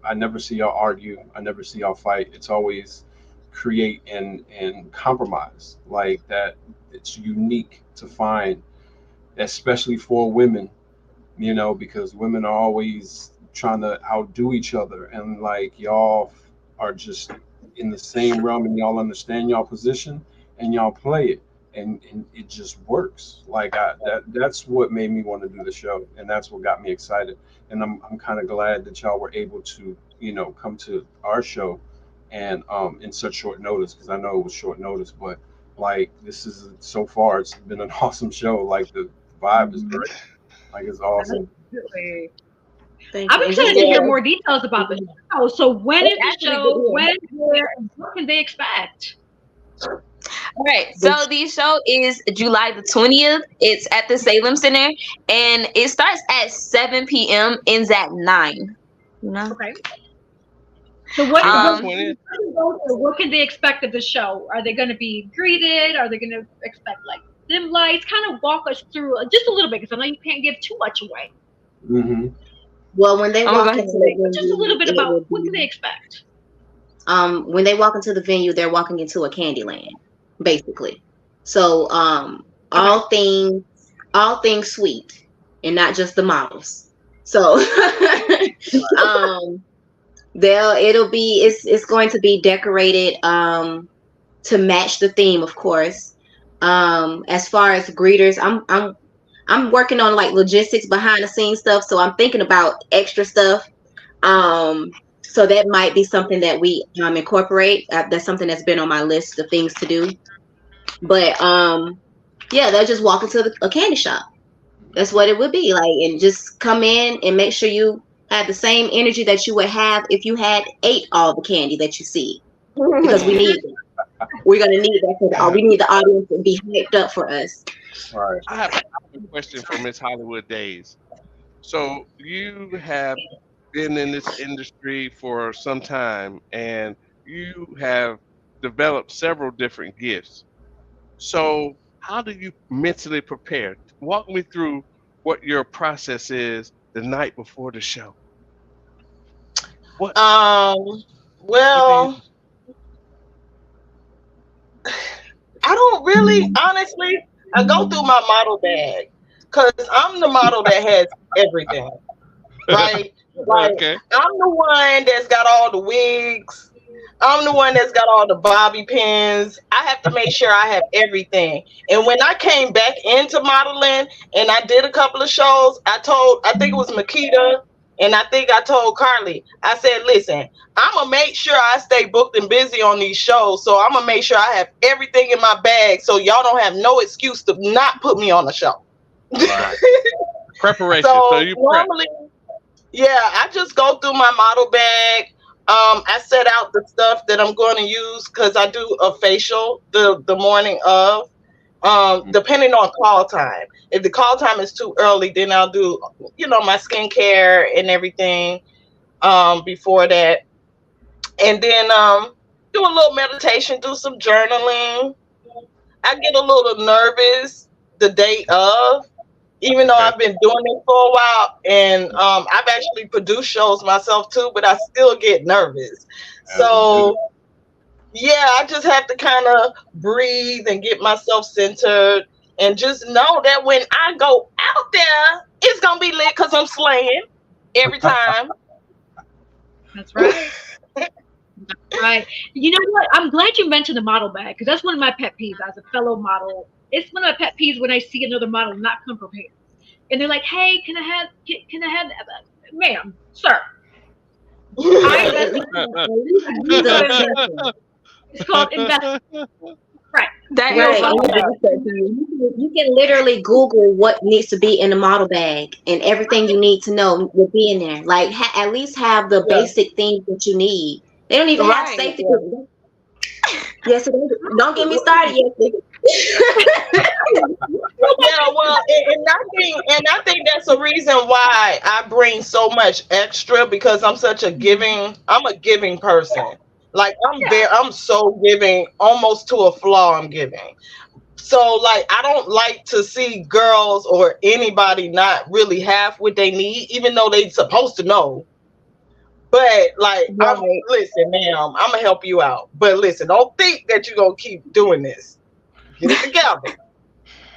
I never see y'all argue. I never see y'all fight. It's always create and compromise like that. It's unique to find, especially for women, because women are always trying to outdo each other, and like y'all are just in the same realm, and y'all understand y'all position, and y'all play it, and it just works. Like that's what made me want to do the show, and that's what got me excited. And I'm kind of glad that y'all were able to come to our show, and in such short notice, because I know it was short notice, but like this is so far it's been an awesome show. Like the vibe is great. Like it's awesome. Absolutely. Thank I'm you. And just excited to Yeah. hear more details about the show. So when is It's the actually good show? to hear. When, where, and what can they expect? All right, so the show is July the 20th. It's at the Salem Center, and it starts at 7 p.m. ends at 9. You know, Okay. So what July what, 20th. what can they expect of the show? Are they going to be greeted? Are they going to expect like dim lights? Kind of walk us through just a little bit, because I know you can't give too much away. Hmm. Well, when they I'm gonna walk go ahead into and the But just a little venue, bit it about will what can they be expect. when they walk into the venue, they're walking into a candy land, basically. So Okay. all things sweet, and not just the models. So um it's going to be decorated to match the theme, of course. As far as greeters, I'm working on like logistics behind the scenes stuff, so I'm thinking about extra stuff. Um, so that might be something that we incorporate. That's something that's been on my list of things to do. But yeah, they'll just walk into a candy shop. That's what it would be like, and just come in and make sure you have the same energy that you would have if you had ate all the candy that you see, because we need it. We're gonna need that we need the audience to be hyped up for us. Right. I have a question for Miss Hollywood Days. So you have been in this industry for some time, and you have developed several different gifts. So how do you mentally prepare? Walk me through what your process is the night before the show. What Um, what do you well, I don't really, honestly, I go through my model bag because I'm the model that has everything, right? Like, okay? I'm the one that's got all the wigs. I'm the one that's got all the bobby pins. I have to make sure I have everything. And when I came back into modeling and I did a couple of shows, I think it was Makita, and I think I told Carly, I said, listen, I'm going to make sure I stay booked and busy on these shows. So I'm going to make sure I have everything in my bag so y'all don't have no excuse to not put me on the show. Right. Preparation. So you prep. normally, yeah, I just go through my model bag. I set out the stuff that I'm going to use because I do a facial the morning of, depending on call time. If the call time is too early, then I'll do, my skincare and everything before that. And then do a little meditation, do some journaling. I get a little nervous the day of, even though I've been doing it for a while, and I've actually produced shows myself too, but I still get nervous. So yeah, I just have to kind of breathe and get myself centered and just know that when I go out there, it's gonna be lit because I'm slaying every time. That's right. Right. You know what? I'm glad you mentioned the model bag because that's one of my pet peeves as a fellow model. It's one of my pet peeves when I see another model not come prepared, and they're like, "Hey, can I have ma'am, sir? It's called investment, right? That Right. is You can literally Google what needs to be in the model bag, and everything you need to know will be in there. Like at least have the basic things that you need. They don't even have Right. safety. Yes, don't get me started yet. Yeah, well, and I think that's the reason why I bring so much extra because I'm a giving person. Like I'm so giving, almost to a flaw. I'm giving. So like I don't like to see girls or anybody not really have what they need, even though they supposed to know. But like, listen, ma'am, I'm gonna help you out. But listen, don't think that you're gonna keep doing this. Get it together.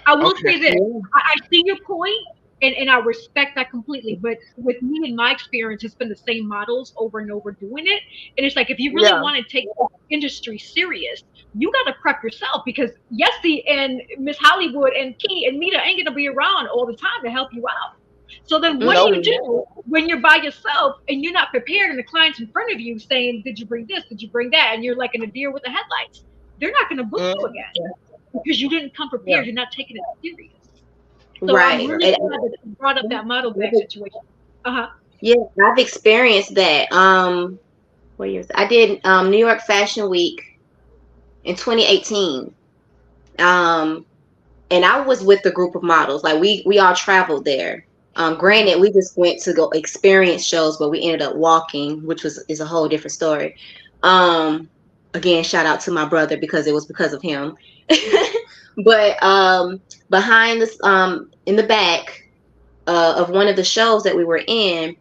I will say this. I see your point, and I respect that completely. But with me and my experience, it's been the same models over and over doing it. And it's like, if you really want to take the industry serious, you got to prep yourself because Yessie and Miss Hollywood and Key and Mita ain't going to be around all the time to help you out. So then what do you do when you're by yourself and you're not prepared and the client's in front of you saying, did you bring this? Did you bring that? And you're like in a deer with the headlights. They're not going to book you again because you didn't come prepared. You're not taking it serious. So I'm really glad that you brought up that model bag situation. Yeah, I've experienced that. What years? I did New York Fashion Week in 2018. And I was with the group of models. Like we all traveled there. Granted, we just went to go experience shows, but we ended up walking, which is a whole different story. Again, shout out to my brother because it was because of him. But behind this, in the back of one of the shows that we were in,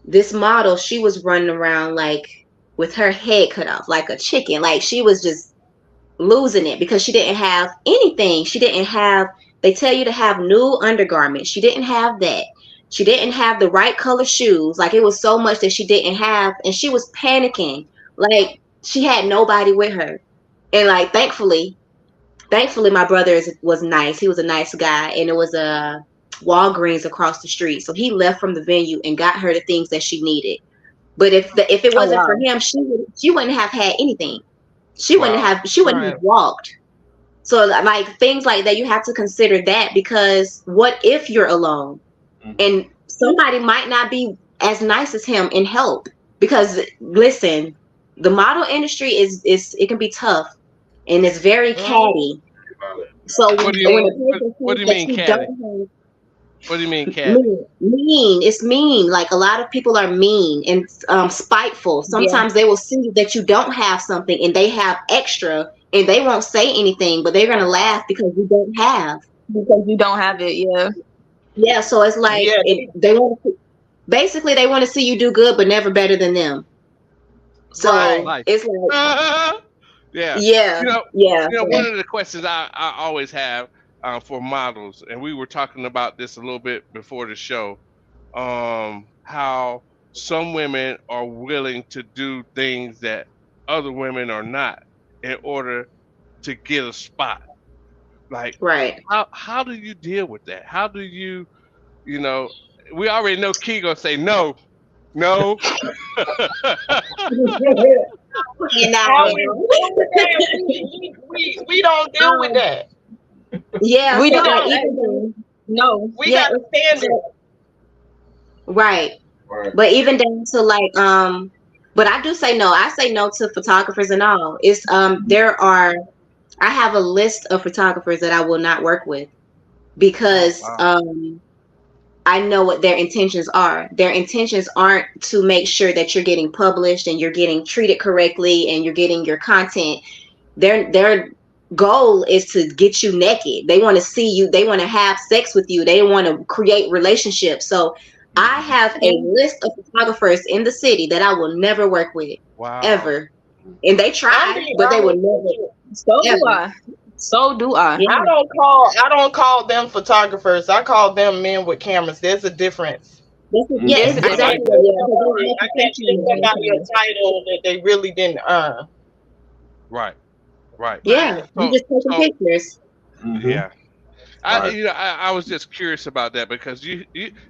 this model, she was running around like with her head cut off like a chicken. Like she was just losing it because she didn't have anything. She didn't have, they tell you to have new undergarments. She didn't have that. She didn't have the right color shoes. Like it was so much that she didn't have, and she was panicking. Like she had nobody with her. And like thankfully my brother was nice. He was a nice guy, and it was a Walgreens across the street. So he left from the venue and got her the things that she needed. But if it wasn't for him, she wouldn't have had anything. She wouldn't have walked. So like things like that, you have to consider that, because what if you're alone and somebody might not be as nice as him and help? Because listen, the model industry is it can be tough and it's very catty. So what do you mean catty? What do you mean catty? Mean. It's mean. Like a lot of people are mean and spiteful. Sometimes they will see that you don't have something and they have extra and they won't say anything, but they're gonna laugh because you don't have. Because you don't have it, Yeah, so it's like they want to see you do good, but never better than them. So it's like one of the questions I always have for models, and we were talking about this a little bit before the show, how some women are willing to do things that other women are not in order to get a spot. Like, Right. how do you deal with that? How do you, you know, we already know Key gonna say no, no. You How we know. deal with that? We don't deal with um, that. yeah, We so We like don't don't. even actually. No. We yeah, got a standard. right. But even down to like but I do say no. I say no to photographers and all. It's there are I have a list of photographers that I will not work with Oh because wow. I know what their intentions are. Their intentions aren't to make sure that you're getting published and you're getting treated correctly and you're getting your content. Their goal is to get you naked. They want to see you. They want to have sex with you. They want to create relationships. So I have a And list of photographers in the city that I will never work with Wow. ever. And they I'm try, being but they will honest with you. so never do ever. I. So do I. Yeah. I don't call them photographers. I call them men with cameras. There's a difference. Yeah, It's it's a I difference. like exactly that. what I'm yeah, because they're sorry. I can't give multi-professional at somebody the same a time. title that they really didn't earn. Right. Right. Yeah, you So just taking so pictures. Mm-hmm. yeah. I Right. you know I was just curious about that because you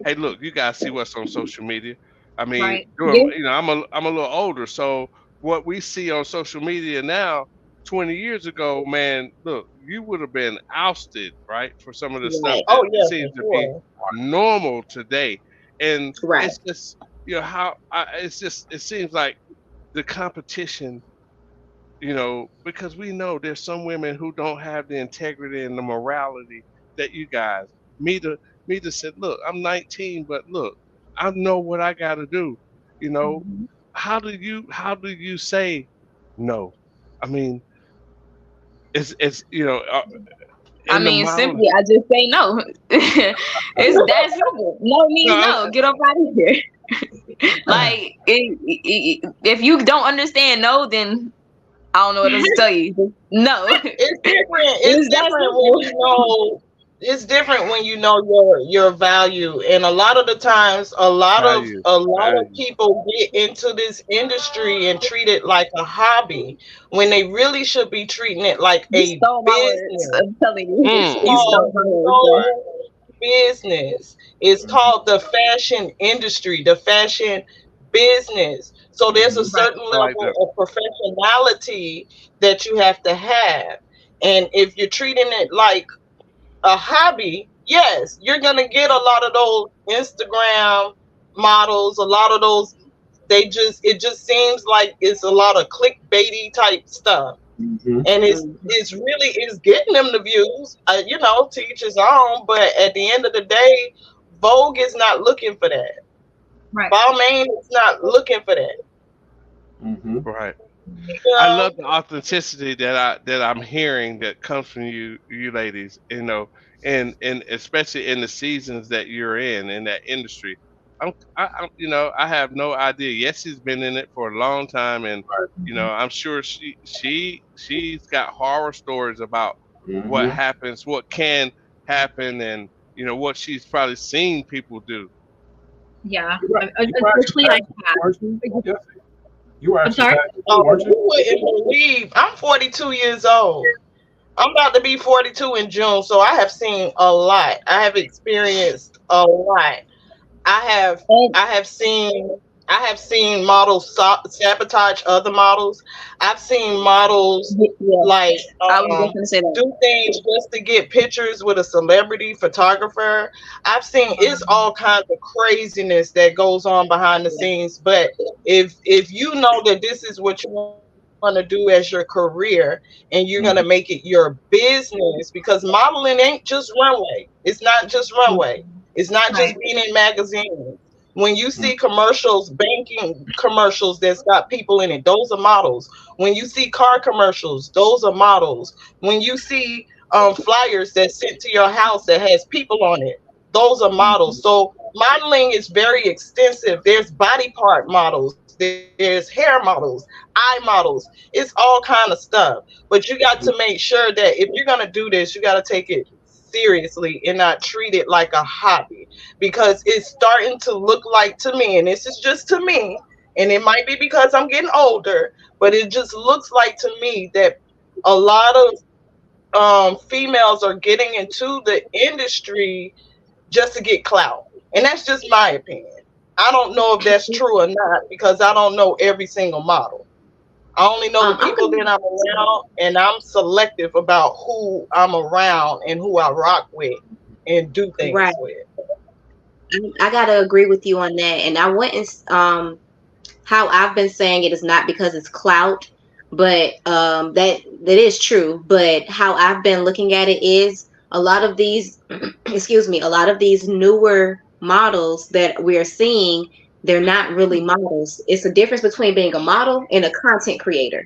hey look, you guys see what's on social media. I mean, Right. Yeah. I'm a little older, so what we see on social media now, 20 years ago, man, look, you would have been ousted, right, for some of the stuff Right, that Oh yeah, seems for to be sure. normal today, and right. it's just it's just it seems like the competition, because we know there's some women who don't have the integrity and the morality that you guys. Me to said, look, I'm 19, but look, I know what I got to do. You know, Mhm. how do you say no? I mean, it's I in the mean, model. simply, I just say no. It's that simple. No means No, no. Get up out of here. Like, if you don't understand no, then I don't know what else to tell you. No. It's different. It's It's that different when simple. you know. It's different when you know your value, and a lot of the times, value, a lot of value. people get into this industry and treat it like a hobby when they really should be treating it like You a stole my words. business. I'm telling you. It's Mm, You called stole my words, bro. soul business. It's called the fashion industry, the fashion business. So there's a Mm-hmm. Right. certain I like level that. of professionality that you have to have. And if you're treating it like a hobby, yes, you're gonna get a lot of those Instagram models, a lot of those it just seems like it's a lot of clickbaity type stuff, Mm-hmm. and Mhm. it's really it's getting them the views. To each his own. But at the end of the day, Vogue is not looking for that. Right. Balmain is not looking for that. Mm-hmm. Right. You I know, love the authenticity that I'm hearing that comes from you ladies, and especially in the seasons that you're in that industry. I have no idea. Yes, she's been in it for a long time, and Right. I'm sure she's got horror stories about what Mm-hmm. happens, what can happen, and what she's probably seen people do. Yeah. You were actually Unfortunately, I passing too, weren't you? have. Yes. You were I'm actually sorry. passing too, oh, weren't you? you wouldn't believe. I'm 42 years old. I'm about to be 42 in June, so I have seen a lot. I have experienced a lot. I have And I have seen I have seen models sabotage other models. I've seen models yeah, like I was just gonna say that. do things just to get pictures with a celebrity photographer. I've seen it's all kinds of craziness that goes on behind the scenes. But if you know that this is what you want to do as your career and you're gonna make it your business, because modeling ain't just runway. It's not just runway. It's not just Right. being in magazines. When you see Mm-hmm. commercials, banking commercials that's got people in it, those are models. When you see car commercials, those are models. When you see flyers that sent to your house that has people on it, those are models. So modeling is very extensive. There's body part models, there's hair models, eye models. It's all kind of stuff. But you got to make sure that if you're gonna do this, you got to take it seriously and not treat it like a hobby, because it's starting to look like, to me, and this is just to me, and it might be because I'm getting older, but it just looks like to me that a lot of females are getting into the industry just to get clout. And that's just my opinion. I don't know if that's true or not because I don't know every single model. I only know the I'm people gonna that I'm around, and I'm selective about who I'm around and who I rock with and do things right. with. I gotta agree with you on that, and I wouldn't. How I've been saying it is not because it's clout, but that is true. But how I've been looking at it is a lot of these, excuse me, a lot of these newer models that we're seeing, they're not really models. It's a difference between being a model and a content creator.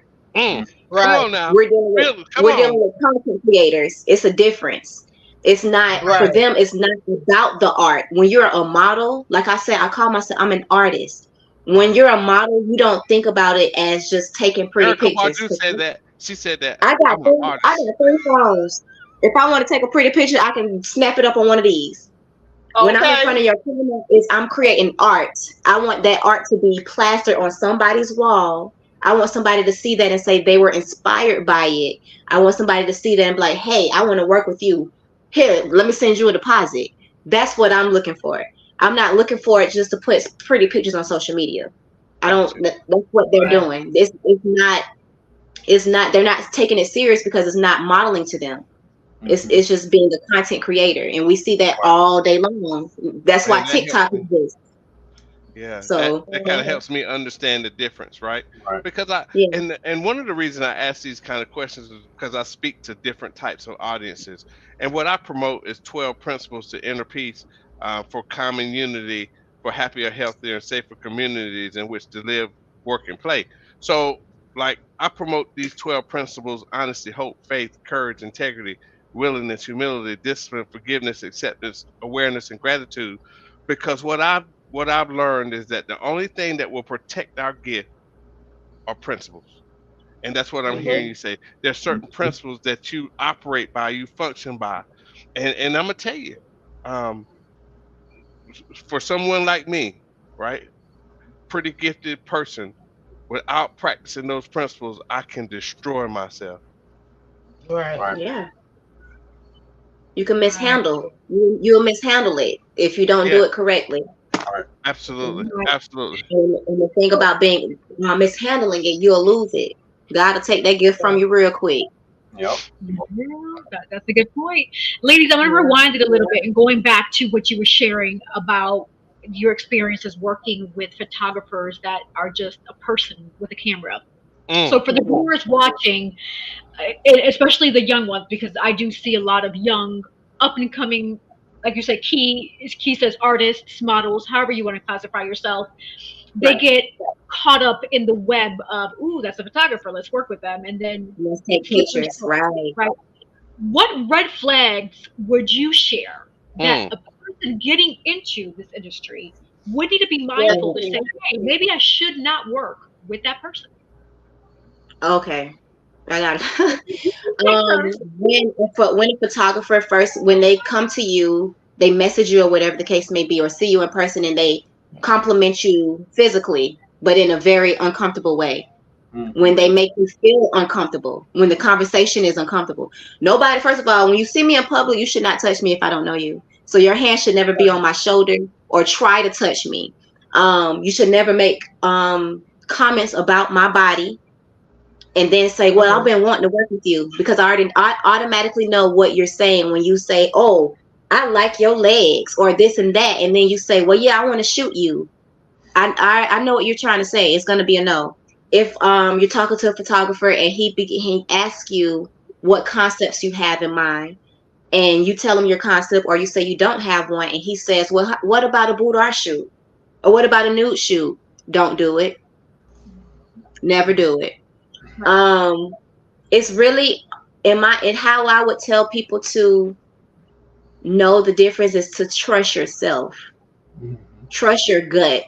Come Right, on now. We're dealing with Really, come we're on. dealing with content creators. It's a difference. It's not for right, them. It's not about the art. When you're a model, like I said, I call myself I'm an artist. When you're a model, you don't think about it as just taking pretty Erica pictures. Badu said that. She said that. I got I'm an three, I artist. got three phones. If I want to take a pretty picture, I can snap it up on one of these. When I'm in okay, front of your camera, is I'm creating art. I want that art to be plastered on somebody's wall. I want somebody to see that and say they were inspired by it. I want somebody to see that and be like, hey, I want to work with you. Here, let me send you a deposit. That's what I'm looking for. I'm not looking for it just to put pretty pictures on social media. I don't. Gotcha. That's what they're right, doing. It's not. It's not. They're not taking it serious because it's not modeling to them. It's just being a content creator, and we see that Right. all day long. That's why And that helps TikTok me. exists. Yeah, So that kind of helps me understand the difference, right? Right. Because yeah, and one of the reasons I ask these kind of questions is because I speak to different types of audiences, and what I promote is 12 principles to inner peace, for common unity, for happier, healthier, and safer communities in which to live, work, and play. So, like, I promote these 12 principles: honesty, hope, faith, courage, integrity, willingness, humility, discipline, forgiveness, acceptance, awareness, and gratitude. Because what I've learned is that the only thing that will protect our gift are principles. And that's what I'm hearing hmm you say. There's certain principles that you operate by, you function by. And I'm gonna tell you, um, for someone like me, right, pretty gifted person, without practicing those principles, I can destroy myself. right, Right. yeah, you can Right. mishandle. You'll mishandle it if you don't Yeah, do it correctly. Right. absolutely, Right. absolutely. And the thing about being mishandling it, you'll lose it. God will take that gift from right. you real quick. Yep. Yeah, that's a good point. Ladies, I'm going to Yeah. rewind it a little bit and going back to what you were sharing about your experiences working with photographers that are just a person with a camera. So Mm, for the viewers watching, especially the young ones, because I do see a lot of young, up and coming, like you said, key says artists, models, however you want to classify yourself. They Right. get caught up in the web of, ooh, that's a photographer, let's work with them, and then Let's it take slippery pictures. slope, Right. right? What red flags would you share that mm. a person getting into this industry would need to be Yeah, mindful to see, say, hey, maybe I should not work with that person? Okay. I got it. Take turns. When a photographer first, when they come to you, they message you or whatever the case may be, or see you in person, and they compliment you physically, but in a very uncomfortable way. When they make you feel uncomfortable, when the conversation is uncomfortable. Nobody, first of all, when you see me in public, you should not touch me if I don't know you. So your hand should never be on my shoulder or try to touch me. You should never make comments about my body and then say, well, I've hmm been wanting to work with you, because I automatically know what you're saying when you say, oh, I like your legs or this and that. And then you say, well, yeah, I want to shoot you. I know what you're trying to say. It's going to be a no. If you're talking to a photographer and he asks you what concepts you have in mind, and you tell him your concept, or you say you don't have one, and he says, well, what about a boudoir shoot, or what about a nude shoot? Don't do it. Never do it. Right. um it's really, in how I would tell people to know the difference is to trust yourself, trust your gut,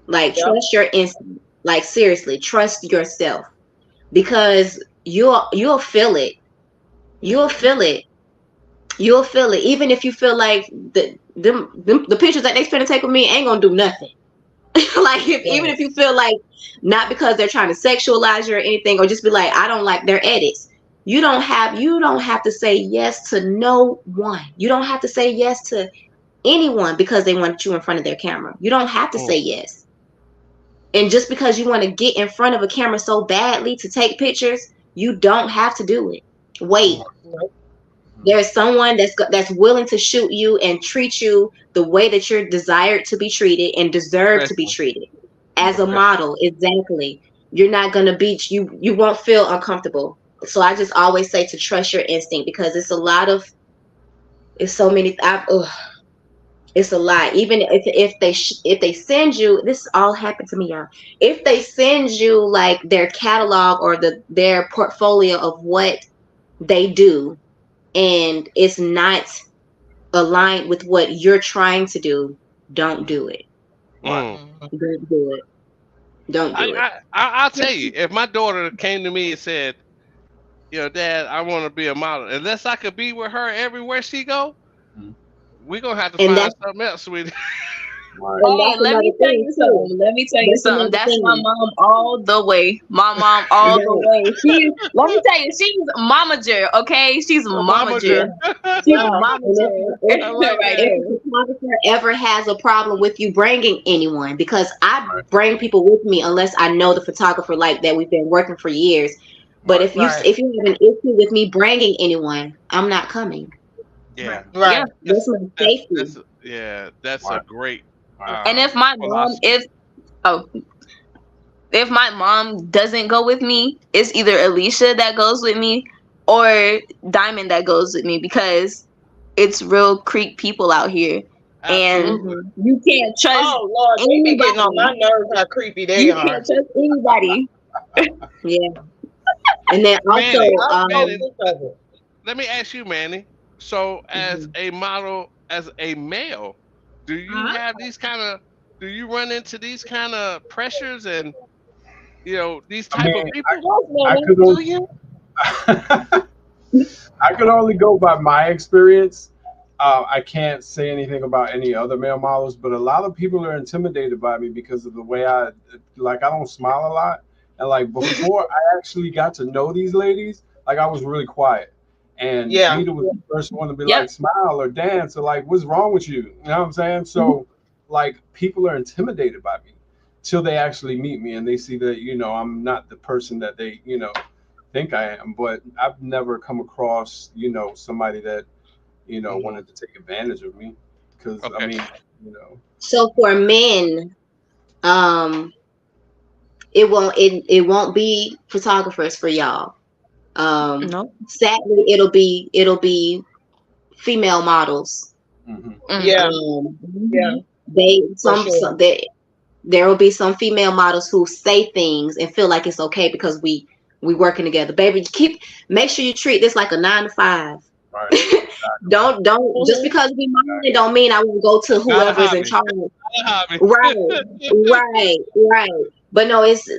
like Yep. trust your instinct, like seriously trust yourself, because you'll feel it, you'll hmm feel it, you'll feel it, even if you feel like the pictures that they finna take with me ain't gonna do nothing. Like even if you feel like not because they're trying to sexualize you or anything, or just be like, I don't like their edits. You don't have to say yes to no one. You don't have to say yes to anyone because they want you in front of their camera. You don't have to say yes. And just because you want to get in front of a camera so badly to take pictures, you don't have to do it. Wait. There's someone that's willing to shoot you and treat you the way that you're desired to be treated and deserve to be treated as a model. Exactly. You're not going to be, you won't feel uncomfortable. So I just always say to trust your instinct, because it's so many, it's a lot. Even if they send you, this all happened to me, y'all. If they send you like their catalog or their portfolio of what they do, and it's not aligned with what you're trying to do, don't do it. Don't do it. Don't do it. I'll tell you, if my daughter came to me and said, Dad, I want to be a model, unless I could be with her everywhere she go, we're going to have to find something else, sweetie. Hey, let me tell you something. That's my mom all the way. My mom all the way. Let me tell you, she's momager, okay? She's momager. She's momager. If a photographer ever has a problem with you bringing anyone, because I bring people with me unless I know the photographer like that we've been working for years. But if you have an issue with me bringing anyone, I'm not coming. Yeah. Right. Yeah. That's my safety. That's a great. And if my mom, if my mom doesn't go with me, it's either Alicia that goes with me or Diamond that goes with me, because it's real creep people out here. Absolutely. And you can't trust. Oh Lord, you be getting on my nerves how creepy they are. You can't trust anybody. Yeah. And then also, Manny, let me ask you, Manny. So, as a model, as a male, do you have do you run into these kind of pressures and, these type of people? I could only go by my experience. I can't say anything about any other male models, but a lot of people are intimidated by me because of the way I don't smile a lot. And like before I actually got to know these ladies, like I was really quiet. And Nita was the first one to be like, smile or dance, or like, what's wrong with you? You know what I'm saying? So like people are intimidated by me till they actually meet me and they see that, I'm not the person that they, think I am. But I've never come across, somebody that, wanted to take advantage of me. Because I mean, So for men, it won't be photographers for y'all. No. Sadly, it'll be female models. Yeah. There will be some female models who say things and feel like it's okay because we working together. Baby, make sure you treat this like a 9 to 5. Right. Don't just because we modeling don't mean I will go to whoever's in charge. Right. But no, it's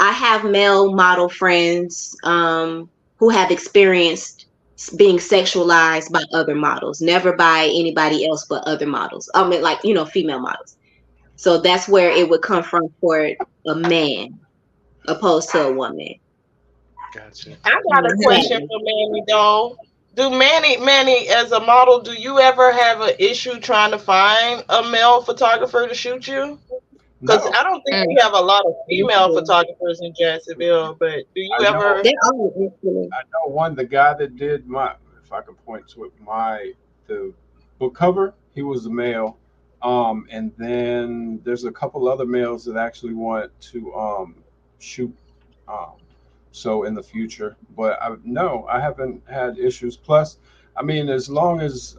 I have male model friends who have experienced being sexualized by other models, never by anybody else but other models. I mean, like, female models. So that's where it would come from for a man opposed to a woman. Gotcha. I got a question for Manny though. Do Manny as a model, do you ever have an issue trying to find a male photographer to shoot you? Because I don't think we have a lot of female photographers in Jacksonville, but do you ever? I know one, the guy that did if I can point to it, the book cover, he was a male. And then there's a couple other males that actually want to shoot so in the future. But I haven't had issues. Plus, I mean, as long as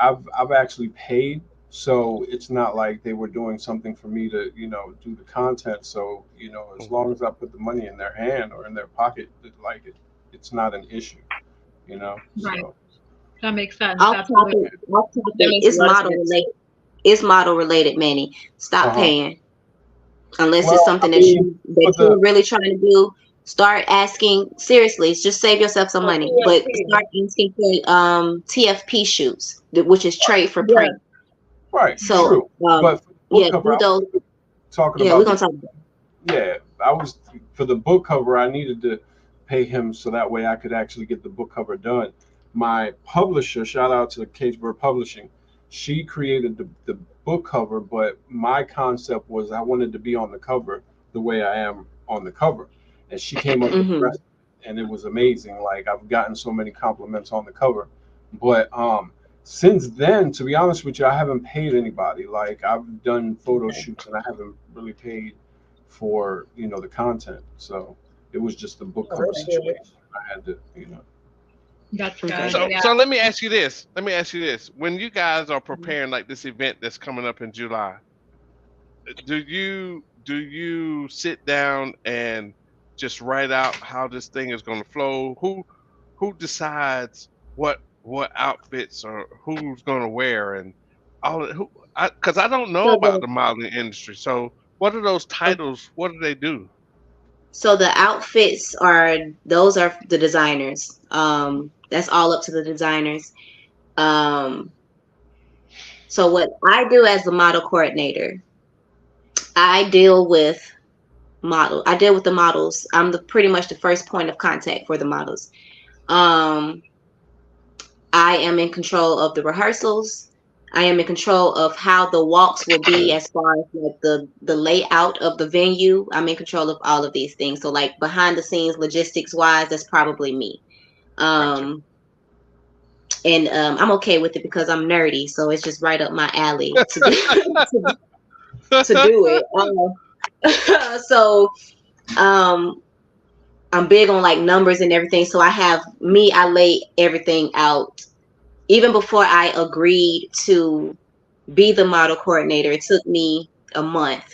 I've actually paid. So it's not like they were doing something for me to, do the content. So, as long as I put the money in their hand or in their pocket, it's not an issue, Right. So. That makes sense. It's model related, Manny. Stop paying. Unless it's something that you're really trying to do. Start asking, seriously, just save yourself some money. But start asking for TFP shoots, which is trade for print. Right, So true. But for the book yeah, cover, do I was those. talking Yeah, we're about gonna the, talk about. yeah, I was for the book cover. I needed to pay him so that way I could actually get the book cover done. My publisher, shout out to Cagebird Publishing, she created the book cover, but my concept was I wanted to be on the cover the way I am on the cover, and she came up with the Mm-hmm. rest, and it was amazing. Like I've gotten so many compliments on the cover, but since then, to be honest with you, I haven't paid anybody. Like I've done photo shoots and I haven't really paid for, the content. So it was just a book Oh, cover that's good. situation. I had to, That's Okay. good. So Yeah. so let me ask you this. Let me ask you this. When you guys are preparing like this event that's coming up in July, do you sit down and just write out how this thing is going to flow? Who decides what outfits or who's going to wear and all of who? Because I don't know So about the modeling industry. So what are those the titles? What do they do? so the outfits are those are the designers. That's all up to the designers. Um, so what I do as the model coordinator, I deal with I deal with the models. I'm the pretty much the first point of contact for the models. Um, I am in control of the rehearsals. I am in control of how the walks will be as far as like the layout of the venue. I'm in control of all of these things. So like behind the scenes, logistics wise, that's probably me. Gotcha. Um, and I'm okay with it because I'm nerdy, so it's just right up my alley to do to do it. So um, I'm big on like numbers and everything. So I lay everything out even before I agreed to be the model coordinator. It took me a month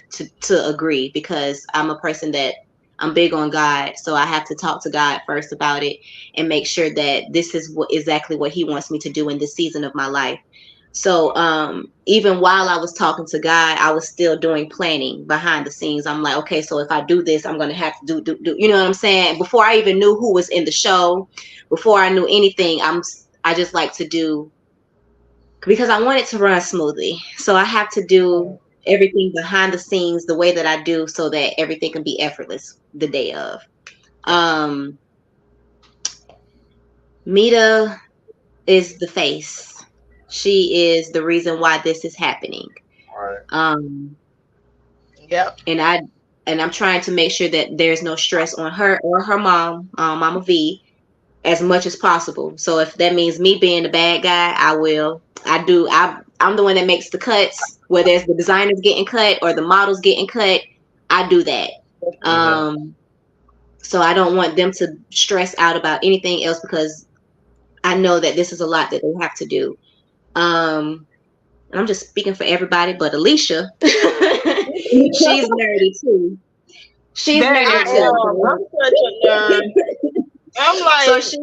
to agree because I'm a person that I'm big on God. So I have to talk to God first about it and make sure that this is exactly what he wants me to do in this season of my life. So even while I was talking to God, I was still doing planning behind the scenes. I'm like, okay, so if I do this, I'm gonna have to do you know what I'm saying? Before I even knew who was in the show, before I knew anything, I just like to do because I want it to run smoothly. So I have to do everything behind the scenes the way that I do so that everything can be effortless the day of. Gotcha. Um, Mita is the face. She is the reason why this is happening. all right. Um, Yep. and I'm trying to make sure that there's no stress on her or her mom, Mama V, as much as possible. So if that means me being the bad guy, I will. I do. I'm the one that makes the cuts, whether it's the designers getting cut or the models getting cut. I do that. Uh-huh. Um, so I don't want them to stress out about anything else because I know that this is a lot that they have to do. And I'm just speaking for everybody, but Alicia, she's nerdy too. She's Very I nerdy nerdy. am. too. I'm such a nerd. I'm So like, she,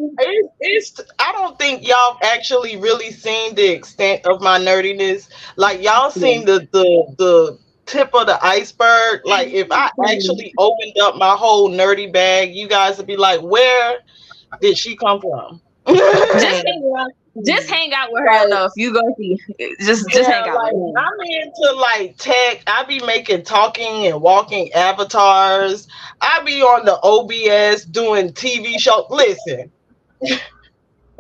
it's. I don't think y'all actually really seen the extent of my nerdiness. Like y'all yeah. seen the tip of the iceberg. Like if I actually opened up my whole nerdy bag, you guys would be like, where did she come from? Just Same. hang out with her Like, enough. You go see. Just yeah, hang out with like her. I'm into like tech. I be making talking and walking avatars. I be on the OBS doing TV show. Listen,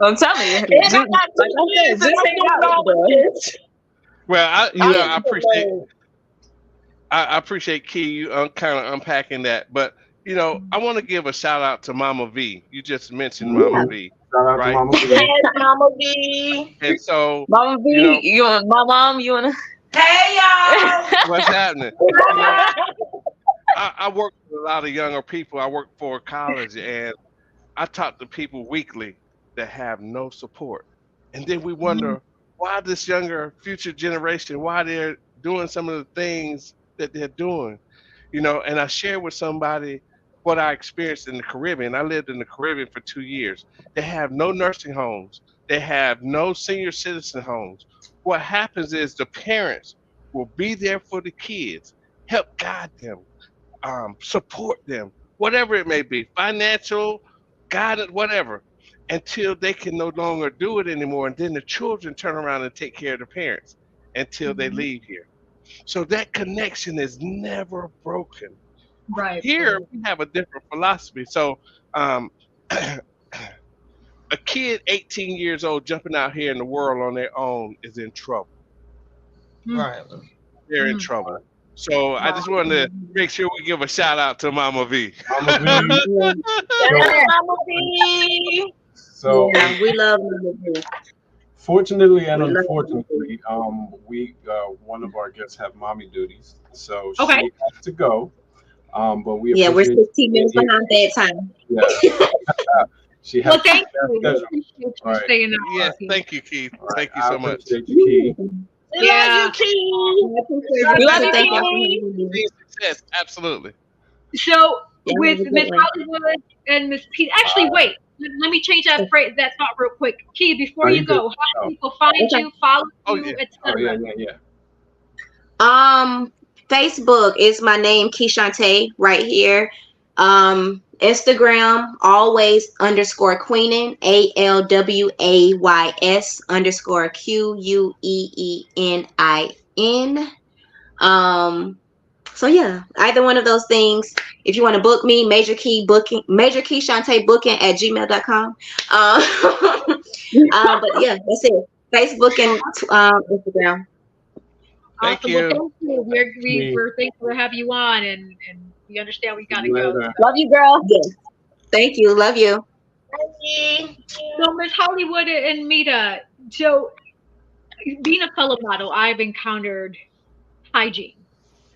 I'm telling you. and I Just, got like two I said, kids and just I'm hang doing out with the all girl. of this. Well, I you I know Yeah. I am appreciate hilarious. I appreciate Key you kind of unpacking that, but I want to give a shout out to Mama V. You just mentioned Mama Yeah. Mhm. V, Shout out to right? Mama V. Yes, Mama B. And so Mama you V, know you want my mom? You wanna? Hey y'all. what's happening. You know, I work with a lot of younger people. I work for a college, and I talk to people weekly that have no support, and then we wonder why this younger future generation, why they're doing some of the things that they're doing. And I shared with somebody what I experienced in the Caribbean. I lived in the Caribbean for 2 years. They have no nursing homes. They have no senior citizen homes. What happens is the parents will be there for the kids, help guide them, support them, whatever it may be, financial, guidance, whatever, until they can no longer do it anymore. And then the children turn around and take care of the parents. until they leave here. So that connection is never broken. Right. Here we have a different philosophy. So um, a kid 18 years old jumping out here in the world on their own is in trouble. Right. They're in trouble. So I just wanted to make sure we give a shout out to Mama V. Mama V. That's Mama V. So Yeah, we love you. fortunately and We love unfortunately, we one of our guests have mommy duties, so Okay. she has to go. But we Yeah, we're appreciate 16 minutes you. behind bedtime. Yeah, she has Well, to thank you. schedule. Appreciate you Right. staying out. Yes, thank you, Keith. All right. Thank you I so much. appreciate you, Key. We love you, Key. We love you, thank y'all for Key. having me. Yes, absolutely. So Yeah, with have a good Miss one. Hollywood and Miss Pete, actually, wait. Let me change that phrase, that thought real quick. Key, before No, you you good. go, how do Oh. people find Okay. you, follow Oh, you, yeah. Oh etc.? yeah. Facebook is my name, Keyshante, right here. Instagram, always underscore Queenin, ALWAYS underscore QUEENIN. So yeah, either one of those things. If you want to book me, Major Key Shante booking at gmail.com. But yeah, that's it. Facebook and Instagram. Thank Awesome. Well, you. thank you. We're thankful to have you on, and we understand we gotta go. Later. Love you, girl. Yes. Thank you. Love you. So Miss Hollywood and Mita, so being a fellow model, I've encountered hygiene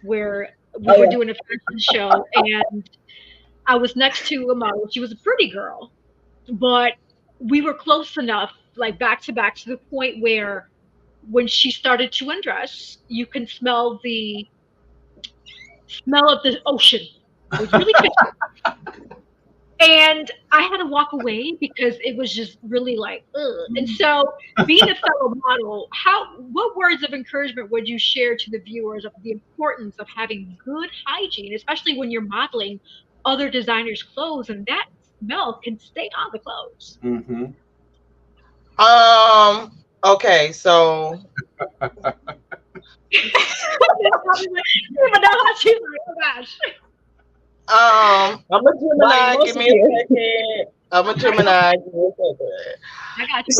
where we were doing a fashion show and I was next to a model. She was a pretty girl, but we were close enough, like back to back, to the point where when she started to undress, you can smell the smell of the ocean. It was really good. And I had to walk away because it was just really like, ugh. And so, being a fellow model, what words of encouragement would you share to the viewers of the importance of having good hygiene, especially when you're modeling other designers' clothes and that smell can stay on the clothes? Mm-hmm. Okay, so I don't even know how she's like, oh gosh. I'm a Gemini. Give me a second. I'm a Gemini. Give me a second. I got you.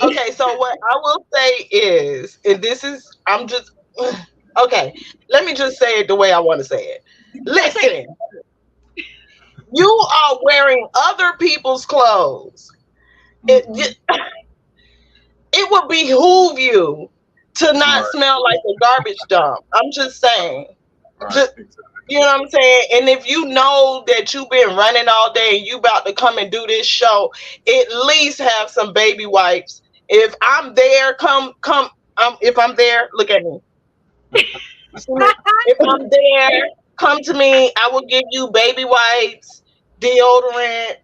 Okay, so what I will say is, and this is, I'm just, okay, let me just say it the way I want to say it. Listen, you are wearing other people's clothes. It would behoove you to not smell like a garbage dump. I'm just saying. Right. Just, you know what I'm saying? And if you know that you've been running all day and you about to come and do this show, at least have some baby wipes. If I'm there, come. If I'm there, look at me. If I'm there, come to me. I will give you baby wipes, deodorant,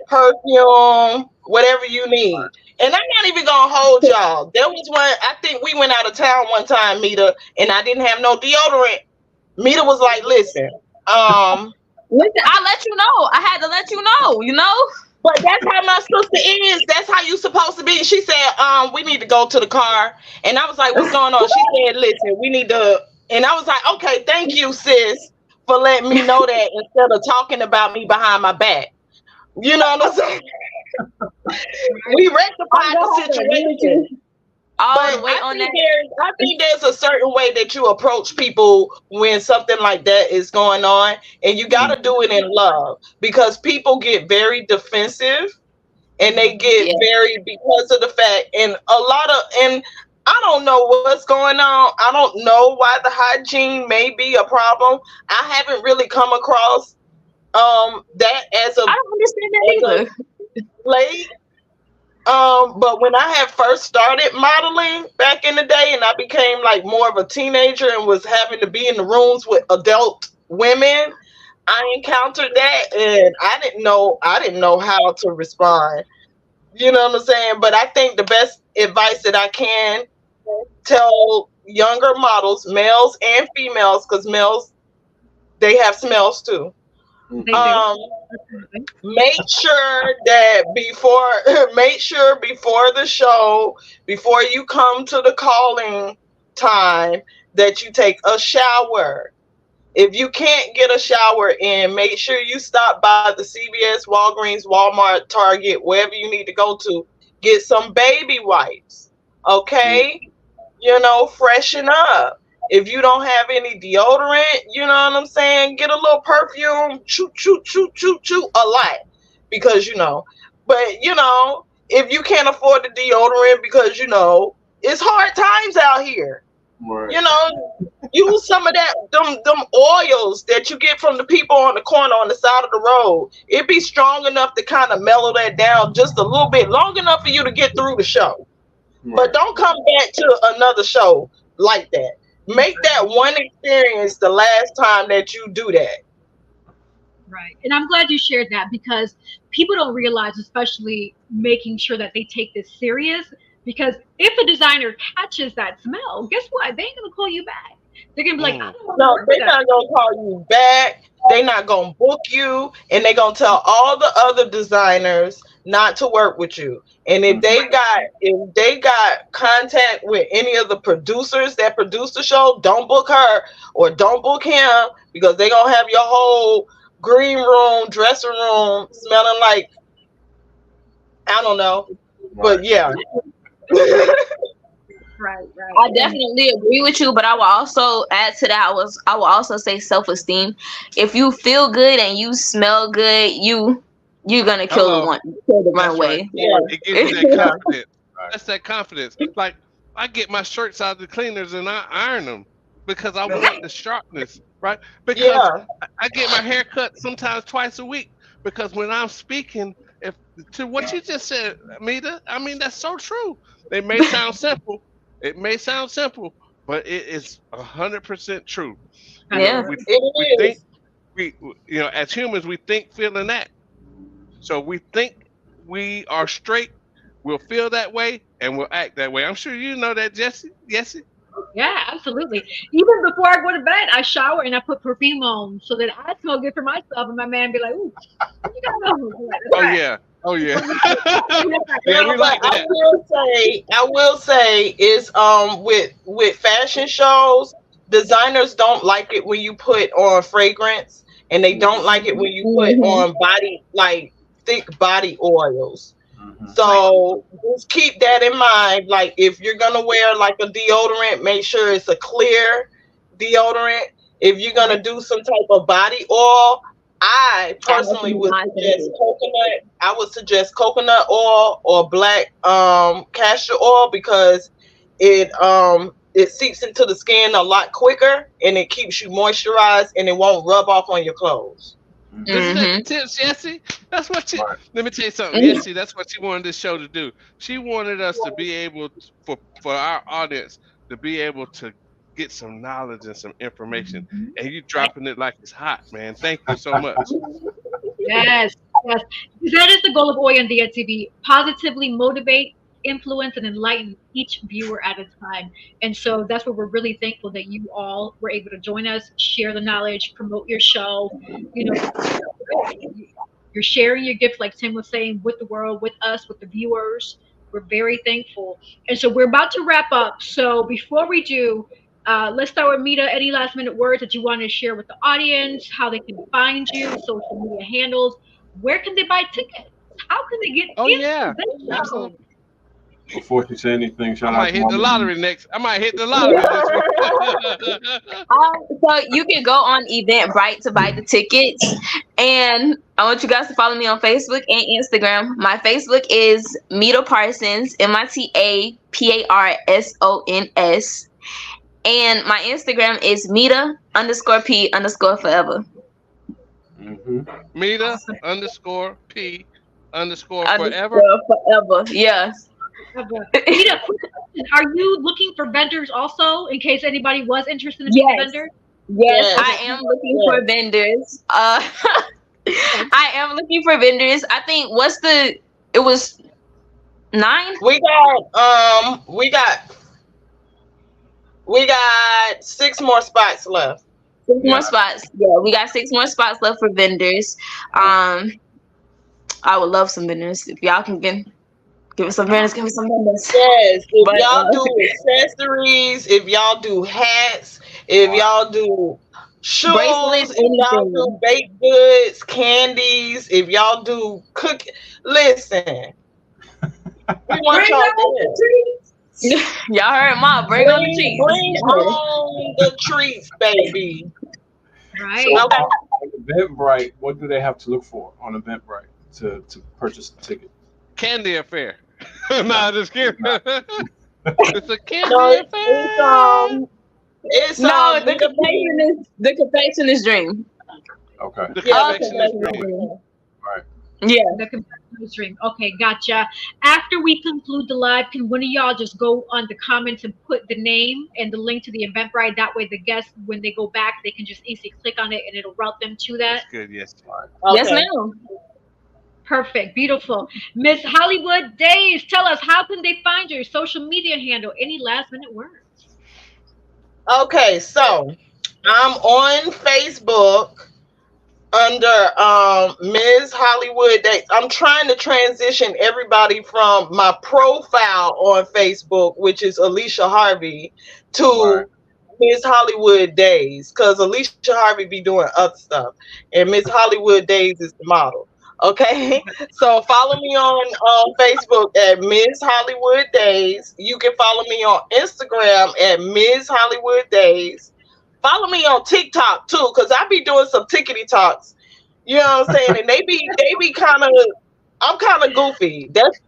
perfume, whatever you need. And I'm not even gonna hold y'all. There was one, I think we went out of town one time, Mita, and I didn't have no deodorant. Mita was like, listen, I let you know. I had to let you know, but that's how my sister is. That's how you supposed to be. She said, we need to go to the car. And I was like, what's going on? She said, listen, we need to, and I was like, okay, thank you, sis, for letting me know that instead of talking about me behind my back. You know what I'm saying? We rectified the situation. All the way on that. I think there's a certain way that you approach people when something like that is going on, and you got to do it in love, because people get very defensive and they get very, because of the fact, and I don't know what's going on. I don't know why the hygiene may be a problem. I haven't really come across that as a, I don't understand that either. late. But when I had first started modeling back in the day, and I became like more of a teenager and was having to be in the rooms with adult women, I encountered that, and I didn't know how to respond. You know what I'm saying? But I think the best advice that I can tell younger models, males and females, because males, they have smells too. They do. Um, Absolutely. make sure that make sure before the show, before you come to the calling time, that you take a shower. If you can't get a shower in, make sure you stop by the CVS, Walgreens, Walmart, Target, wherever you need to go to. Get some baby wipes. Okay? Freshen up. If you don't have any deodorant, you know what I'm saying? Get a little perfume, choo, choo, choo, choo, choo, a lot. Because, but, if you can't afford the deodorant because, it's hard times out here. Right. Use some of them oils that you get from the people on the corner on the side of the road. It be strong enough to kind of mellow that down just a little bit, long enough for you to get through the show. But don't come back to another show like that. Make that one experience the last time that you do that. Right. And I'm glad you shared that because people don't realize, especially making sure that they take this serious. Because if a designer catches that smell, guess what? They ain't going to call you back. They're going to be like, I don't want to No, work they're with that. not gonna call you back. They're not gonna book you, and they're gonna tell all the other designers not to work with you. And if they got contact with any of the producers that produce the show, don't book her or don't book him because they're gonna have your whole green room, dressing room smelling like I don't know. But yeah. Right. I definitely agree with you, but I will also add to that. I will also say self-esteem. If you feel good and you smell good, you're gonna kill the That's runway. right. Yeah. It gives you that confidence. That's that confidence. Like I get my shirts out of the cleaners and I iron them because I want the sharpness, right? Because Yeah. I get my hair cut sometimes twice a week because when I'm speaking, if to what you just said, Amita, I mean that's so true. It may sound simple. It may sound simple, but it is 100% true. Yeah. It Think is. we as humans we think, feel, and act. So we think we are straight, we'll feel that way, and we'll act that way. I'm sure you know that, Jesse. Yes. Yeah, absolutely. Even before I go to bed, I shower and I put perfume on so that I smell good for myself. And my man be like, "Ooh, what you got on?" Oh yeah. Oh yeah. Yeah, No, we but like I that. will say is with fashion shows, designers don't like it when you put on fragrance, and they don't like it when you put on body like thick body oils. So just keep that in mind. Like if you're gonna wear like a deodorant, make sure it's a clear deodorant. If you're gonna do some type of body oil, I personally would suggest coconut. I would suggest coconut oil or black castor oil because it seeps into the skin a lot quicker and it keeps you moisturized and it won't rub off on your clothes. Isn't that the tips, Jesse? That's what you. Right. Let me tell you something, Jesse. That's what she wanted this show to do. She wanted us to be able for our audience to be able to get some knowledge and some information. And you dropping it like it's hot, man. Thank you so much. Yes. That is the goal of Oyandia TV. Positively motivate, influence, and enlighten each viewer at a time. And so that's what we're really thankful that you all were able to join us, share the knowledge, promote your show. You're sharing your gift, like Tim was saying, with the world, with us, with the viewers. We're very thankful. And so we're about to wrap up. So before we do, let's start with Mita. Any last minute words that you want to share with the audience, how they can find you, social media handles, where can they buy tickets? How can they get Oh into yeah, this show? absolutely. Before you say anything, I shout out might to hit my the man. lottery next. I might hit the lottery this week. So you can go on Eventbrite to buy the tickets, and I want you guys to follow me on Facebook and Instagram. My Facebook is Mita Parsons, MITAPARSONS, and my Instagram is Mita_P_forever. Mita _P _forever. Underscore forever. Yes. Mita, are you looking for vendors also in case anybody was interested in being a Yes. vendor? Yes, I am looking for vendors. I am looking for vendors. I think it was 9. We got 6 more spots left. Six more Yeah. spots. Yeah, we got 6 more spots left for vendors. I would love some vendors. If y'all can give us some vendors, give me some vendors. Yes, if But y'all do accessories, if y'all do hats, if y'all do shoes, bracelets, if y'all anything. do baked goods, candies, if y'all do listen, we want Bring y'all on there. the Y'all heard Ma, bring on the trees. Bring on the treats, baby. Right. So Okay. on Eventbrite, what do they have to look for on Eventbrite to purchase the ticket? Candy affair. No, just kidding. It's a No, candy affair. it's No, meet up the confectionist dream. Okay. The yeah, All the confectioner's confectionist dream. convention. dream. All right. Yeah. The competitive stream. Okay, gotcha. After we conclude the live, can one of y'all just go on the comments and put the name and the link to the Eventbrite? That way, the guests, when they go back, they can just easily click on it and it'll route them to that. That's good. Yes. Yes, Okay. ma'am. Perfect, beautiful. Miss Hollywood Days, tell us, how can they find your social media handle? Any last minute words? Okay, so I'm on Facebook under Ms. Hollywood Dates. I'm trying to transition everybody from my profile on Facebook, which is Alicia Harvey, Right. to Ms. Hollywood Days, because Alicia Harvey be doing other stuff, and Ms. Hollywood Days is the model. Okay, so follow me on Facebook at Ms. Hollywood Days. You can follow me on Instagram at Ms. Hollywood Days. Follow me on TikTok too, cause I be doing some tickety talks. You know what I'm saying? And they be kind of, I'm kind of goofy. That's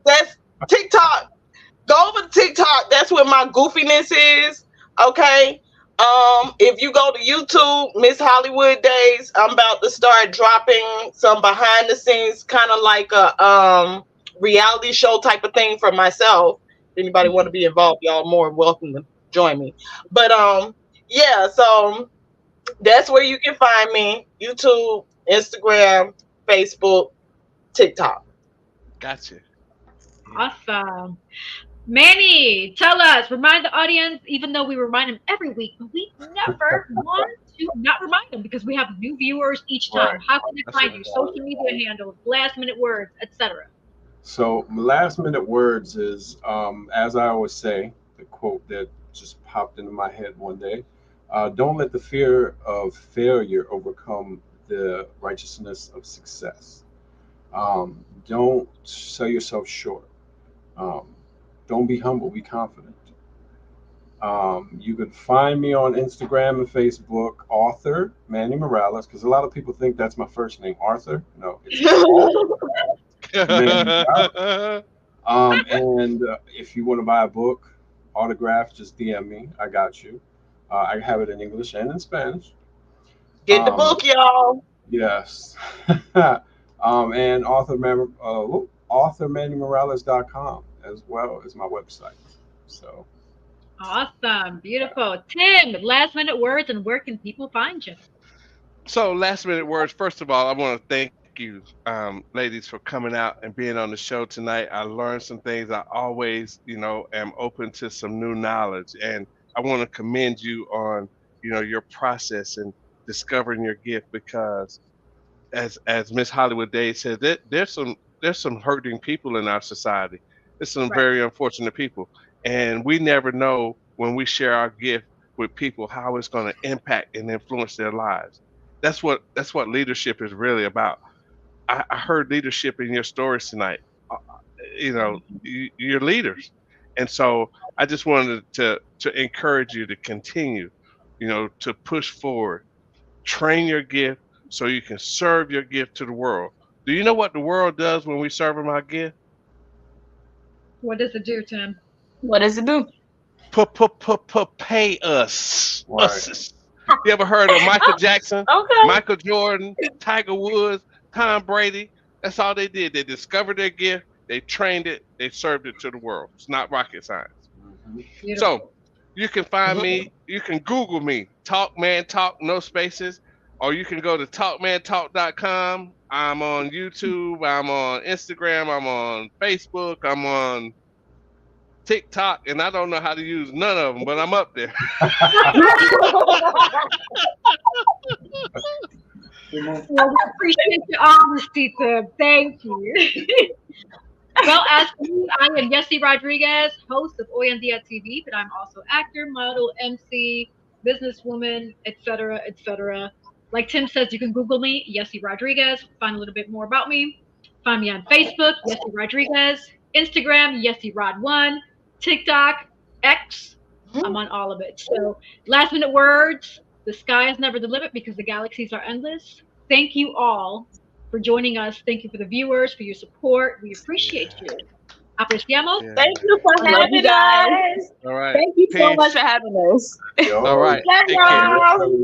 TikTok. Go over to TikTok. That's where my goofiness is. Okay. If you go to YouTube, Miss Hollywood Days, I'm about to start dropping some behind the scenes, kind of like a reality show type of thing for myself. If anybody want to be involved, y'all more welcome to join me. But yeah, so that's where you can find me: YouTube, Instagram, Facebook, TikTok. Gotcha. Yeah. Awesome. Manny, tell us, remind the audience, even though we remind them every week, but we never want to not remind them because we have new viewers each time. Right. How can they That's find right. you? Social media handles, last minute words, etc. So my last minute words is, as I always say, the quote that just popped into my head one day: "Don't let the fear of failure overcome the righteousness of success." Don't sell yourself short. Um, don't be humble. Be confident. You can find me on Instagram and Facebook, author Manny Morales, because a lot of people think that's my first name, Arthur. No, it's Manny Morales. And if you want to buy a book, autograph, just DM me. I got you. I have it in English and in Spanish. Get the Um, book, y'all. yes. And authormannymorales.com as well as my website. So, Awesome. Beautiful. Tim, last minute words and where can people find you? So, last minute words. First of all, I want to thank you, ladies, for coming out and being on the show tonight. I learned some things. I always, am open to some new knowledge, and I want to commend you on, your process and discovering your gift because, as Miss Hollywood Day said, there's some hurting people in our society. There's some Right. very unfortunate people, and we never know when we share our gift with people how it's going to impact and influence their lives. That's what leadership is really about. I heard leadership in your stories tonight. Uh, you're leaders, and so I just wanted to encourage you to continue, to push forward, train your gift so you can serve your gift to the world. Do you know what the world does when we serve them our gift? What does it do, Tim? What does it do? Pay us. right. Us. You ever heard of Michael Jackson, Okay. Michael Jordan, Tiger Woods, Tom Brady? That's all they did. They discovered their gift, they trained it, they served it to the world. It's not rocket science. Mhm. Beautiful. So you can find me, you can Google me, Talk Man Talk, no spaces, or you can go to talkmantalk.com. I'm on YouTube, I'm on Instagram, I'm on Facebook, I'm on TikTok, and I don't know how to use none of them, but I'm up there. Well, we appreciate your honesty, Tim. Thank you. Well, as for me, I am Yessie Rodriguez, host of Hoy en Dia TV, but I'm also actor, model, MC, businesswoman, etc., etc. Like Tim says, you can Google me, Yessie Rodriguez, find a little bit more about me. Find me on Facebook, Yessie Rodriguez, Instagram, Yessie Rod1, TikTok, X. I'm on all of it. So, last minute words, the sky is never the limit because the galaxies are endless. Thank you all for joining us. Thank you for the viewers, for your support. We appreciate Yeah. you. Apreciamos. Yeah. Thank you for I love you having guys. us. All right. Thank you so Peace. much for having us. Yo, All right. Love Take care. y'all.